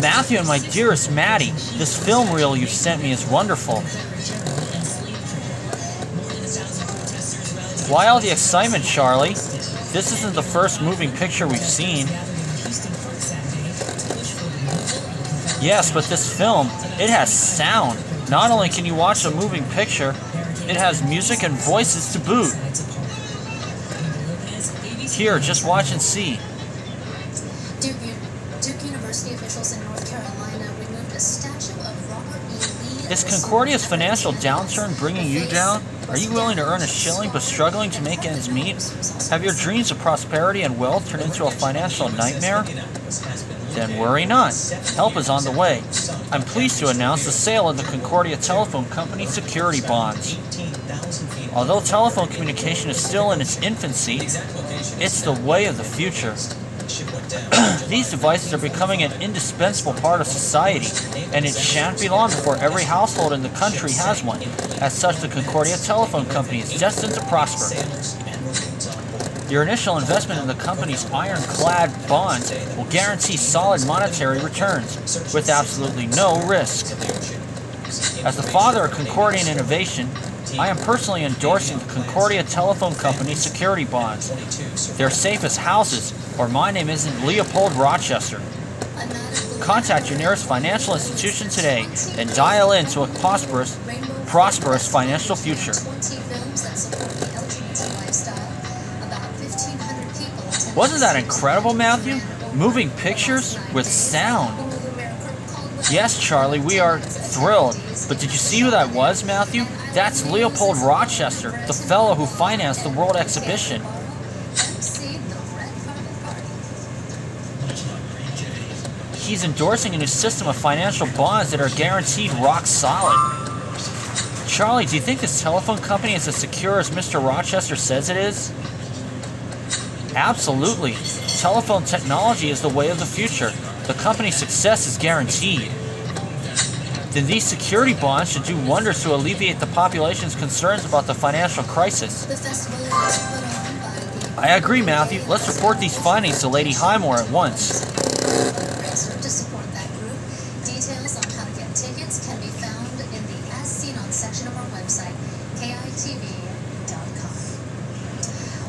Matthew and my dearest Maddie, this film reel you sent me is wonderful. Why all the excitement, Charlie? This isn't the first moving picture we've seen. Yes, but this film, it has sound. Not only can you watch a moving picture, it has music and voices to boot. Here, just watch and see. Duke University officials in North Carolina removed a statue of Robert E. Lee. Is Concordia's financial downturn bringing you down? Are you willing to earn a shilling but struggling to make ends meet? Have your dreams of prosperity and wealth turned into a financial nightmare? Then worry not. Help is on the way. I'm pleased to announce the sale of the Concordia Telephone Company security bonds. Although telephone communication is still in its infancy, it's the way of the future. These devices are becoming an indispensable part of society, and it shan't be long before every household in the country has one. As such, the Concordia Telephone Company is destined to prosper. Your initial investment in the company's ironclad bonds will guarantee solid monetary returns, with absolutely no risk. As the father of Concordian innovation, I am personally endorsing the Concordia Telephone Company security bonds. They're safe as houses, or my name isn't Leopold Rochester. Contact your nearest financial institution today and dial into a prosperous financial future. Wasn't that incredible, Matthew? Moving pictures with sound. Yes, Charlie, we are thrilled. But did you see who that was, Matthew? That's Leopold Rochester, the fellow who financed the World Exhibition. He's endorsing a new system of financial bonds that are guaranteed rock solid. Charlie, do you think this telephone company is as secure as Mr. Rochester says it is? Absolutely. Telephone technology is the way of the future. The company's success is guaranteed. Then these security bonds should do wonders to alleviate the population's concerns about the financial crisis. I agree, Matthew. Let's report these findings to Lady Highmore at once. To support that group, details on how to get tickets can be found in the As Seen On section of our website, kitv.com.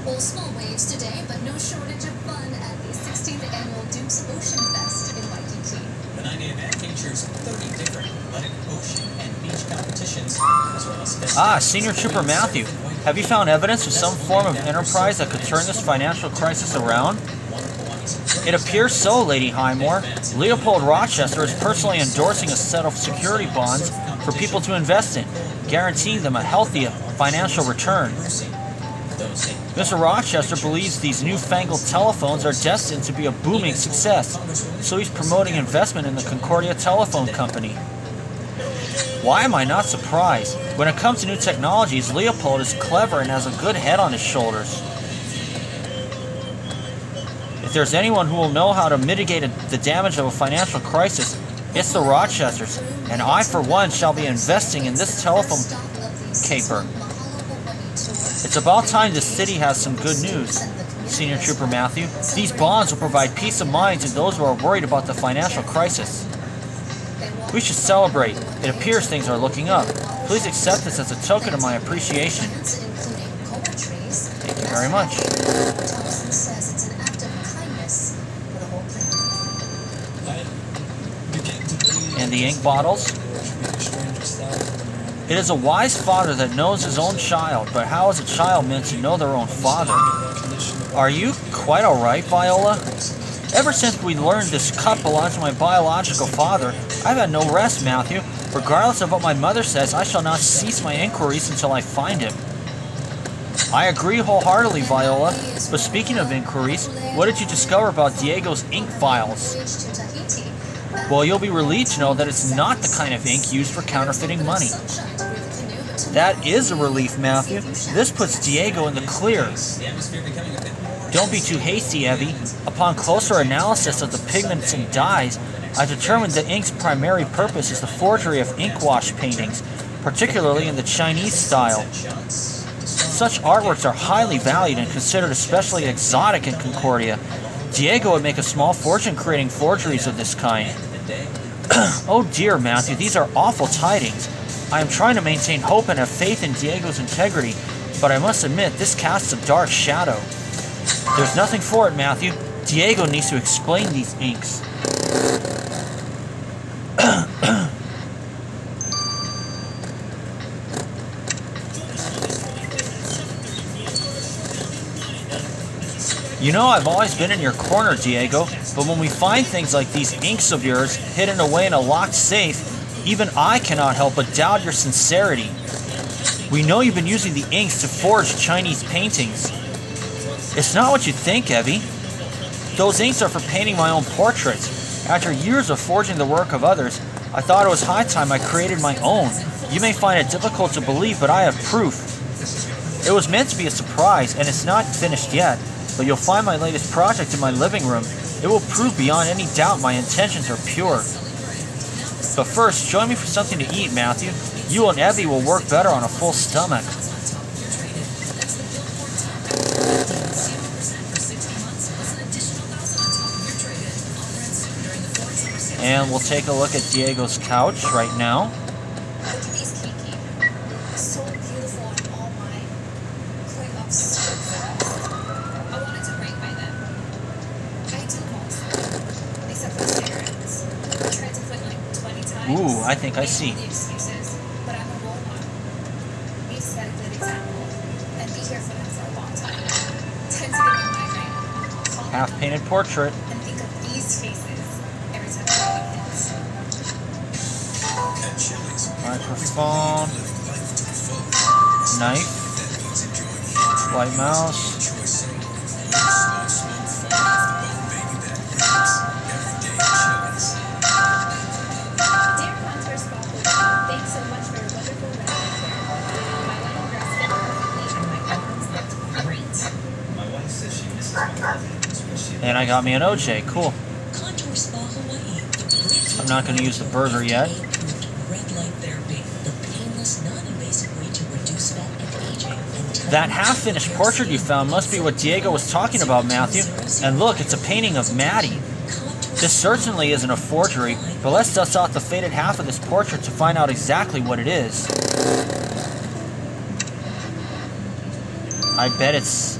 Well, small waves today, but no shortage of fun at the 16th annual Duke's Ocean Fest in Waikiki. The 9-day event features 30 different athletic, ocean, and beach competitions, as well as Senior Trooper Matthew, have you found evidence of some form of enterprise that could turn this financial crisis around? It appears so, Lady Highmore. Leopold Rochester is personally endorsing a set of security bonds for people to invest in, guaranteeing them a healthy financial return. Mr. Rochester believes these newfangled telephones are destined to be a booming success, so he's promoting investment in the Concordia Telephone Company. Why am I not surprised? When it comes to new technologies, Leopold is clever and has a good head on his shoulders. If there's anyone who will know how to mitigate the damage of a financial crisis, it's the Rochesters, and I, for one, shall be investing in this telephone caper. It's about time the city has some good news, Senior Trooper Matthew. These bonds will provide peace of mind to those who are worried about the financial crisis. We should celebrate. It appears things are looking up. Please accept this as a token of my appreciation. Thank you very much. And the ink bottles. It is a wise father that knows his own child, but how is a child meant to know their own father? Are you quite alright, Viola? Ever since we learned this cup belongs to my biological father, I've had no rest, Matthew. Regardless of what my mother says, I shall not cease my inquiries until I find him. I agree wholeheartedly, Viola. But speaking of inquiries, what did you discover about Diego's ink vials? Well, you'll be relieved to know that it's not the kind of ink used for counterfeiting money. That is a relief, Matthew. This puts Diego in the clear. Don't be too hasty, Evie. Upon closer analysis of the pigments and dyes, I determined that ink's primary purpose is the forgery of ink wash paintings, particularly in the Chinese style. Such artworks are highly valued and considered especially exotic in Concordia. Diego would make a small fortune creating forgeries of this kind. Oh dear, Matthew, these are awful tidings. I am trying to maintain hope and have faith in Diego's integrity, but I must admit, this casts a dark shadow. There's nothing for it, Matthew. Diego needs to explain these inks. You know, I've always been in your corner, Diego, but when we find things like these inks of yours hidden away in a locked safe, even I cannot help but doubt your sincerity. We know you've been using the inks to forge Chinese paintings. It's not what you think, Evie. Those inks are for painting my own portraits. After years of forging the work of others, I thought it was high time I created my own. You may find it difficult to believe, but I have proof. It was meant to be a surprise, and it's not finished yet, but you'll find my latest project in my living room. It will prove beyond any doubt my intentions are pure. But first, join me for something to eat, Matthew. You and Evie will work better on a full stomach. And we'll take a look at Diego's couch right now. Look at these, Kiki. So beautiful and all mine. Quite absurd fast. I wanted to rank by them. I do most. Except for cigarettes. I tried to quit like 20 times. Ooh, I think I see. The excuses, but I'm a role model. Need to set a good example and be here for them for a long time. Time to get my migraine. Half-painted portrait. And think of these faces. Microphone, knife, white mouse. Dear Contour Spa, thanks so much for your wonderful red care. My wedding dress fit perfectly and my arms looked great. My wife says she misses my coffee. And I got me an OJ, cool. Contour Spa Hawaii. I'm not going to use the burger yet. Red light therapy, the painless, non-invasive way to reduce fat and aging. That half-finished portrait you found must be what Diego was talking about, Matthew. And look, it's a painting of Maddie. This certainly isn't a forgery, but let's dust out the faded half of this portrait to find out exactly what it is. I bet it's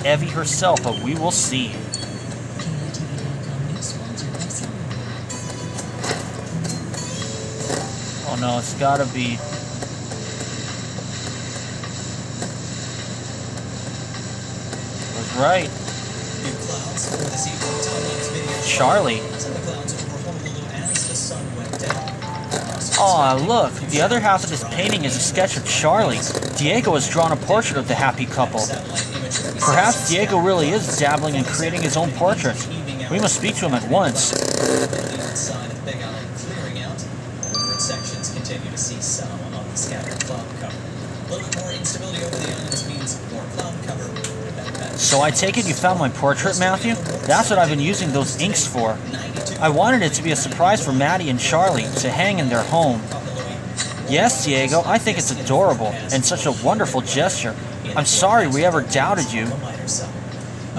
Evie herself, but we will see. Oh no, it's gotta be... I was right. Charlie. Aw, look, the other half of this painting is a sketch of Charlie. Diego has drawn a portrait of the happy couple. Perhaps Diego really is dabbling in creating his own portrait. We must speak to him at once. Sections continue to see some of the scattered cloud cover. A little bit more instability over the islands means more cloud cover. So I take it you found my portrait, Matthew? That's what I've been using those inks for. I wanted it to be a surprise for Maddie and Charlie to hang in their home. Yes, Diego, I think it's adorable and such a wonderful gesture. I'm sorry we ever doubted you.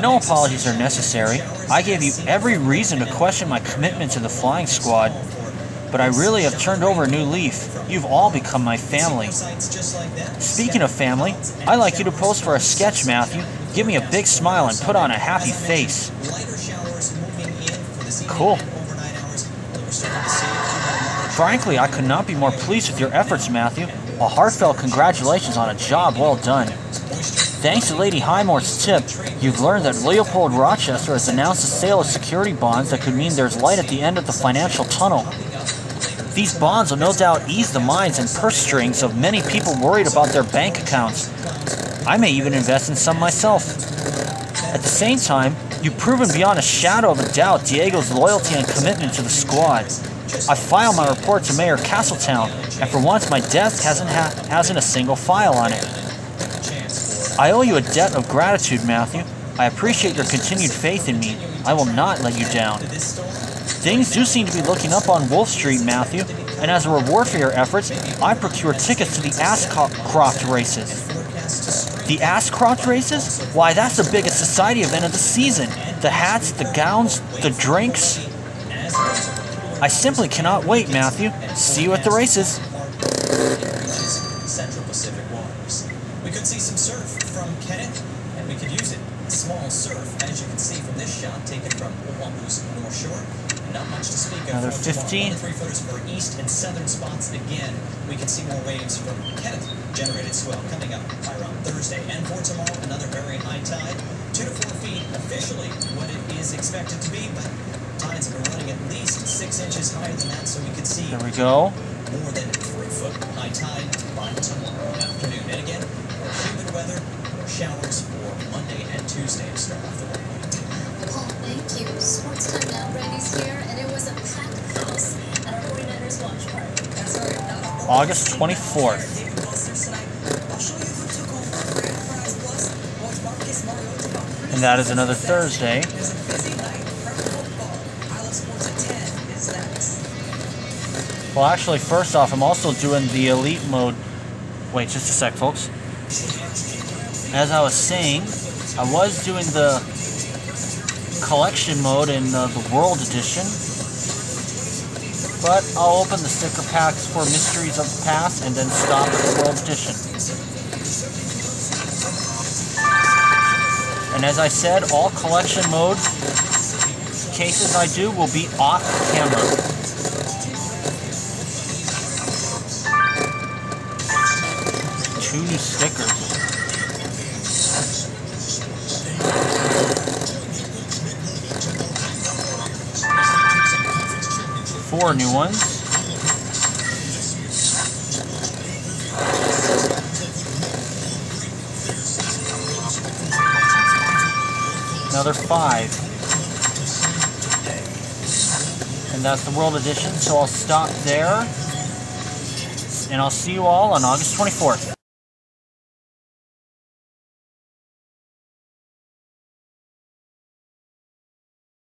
No apologies are necessary. I gave you every reason to question my commitment to the flying squad. But I really have turned over a new leaf. You've all become my family. Speaking of family, I'd like you to pose for a sketch, Matthew. Give me a big smile and put on a happy face. Cool. Frankly, I could not be more pleased with your efforts, Matthew. A heartfelt congratulations on a job well done. Thanks to Lady Highmore's tip, you've learned that Leopold Rochester has announced the sale of security bonds that could mean there's light at the end of the financial tunnel. These bonds will no doubt ease the minds and purse strings of many people worried about their bank accounts. I may even invest in some myself. At the same time, you've proven beyond a shadow of a doubt Diego's loyalty and commitment to the squad. I filed my report to Mayor Castletown, and for once my desk hasn't a single file on it. I owe you a debt of gratitude, Matthew. I appreciate your continued faith in me. I will not let you down. Things do seem to be looking up on Wolf Street, Matthew, and as a reward for your efforts, I procured tickets to the Ashcroft races. The Ashcroft races? Why, that's the biggest society event of the season. The hats, the gowns, the drinks. I simply cannot wait, Matthew. See you at the races. Central Pacific waters. We could see some surf from Kenneth, and we could use it. Small surf, as you can see from this shot taken from Oahu's North Shore. Not much to speak of. Another 15. 3-footers for east and southern spots again. We can see more waves from Kenneth. Generated swell coming up by around Thursday. And for tomorrow, another very high tide. 2 to 4 feet, officially what it is expected to be, but tides have been running at least 6 inches higher than that, so we could see there we go. More than 3-foot high tide by tomorrow afternoon. And again, more humid weather, more showers for Monday and Tuesday to start off the week. Paul, thank you. Sports Time Now Brady's here, and it was a packed house at our 49ers watch party. That's right. August 24th. And that is another Thursday. Well, actually, first off, I'm also doing the elite mode. Wait, just a sec, folks. As I was saying, I was doing the collection mode in the World Edition, but I'll open the sticker packs for Mysteries of the Past and then stop at the World Edition. And as I said, all collection mode cases I do will be off camera. Two new stickers. Four new ones. Another 5. And that's the World Edition, so I'll stop there. And I'll see you all on August 24th.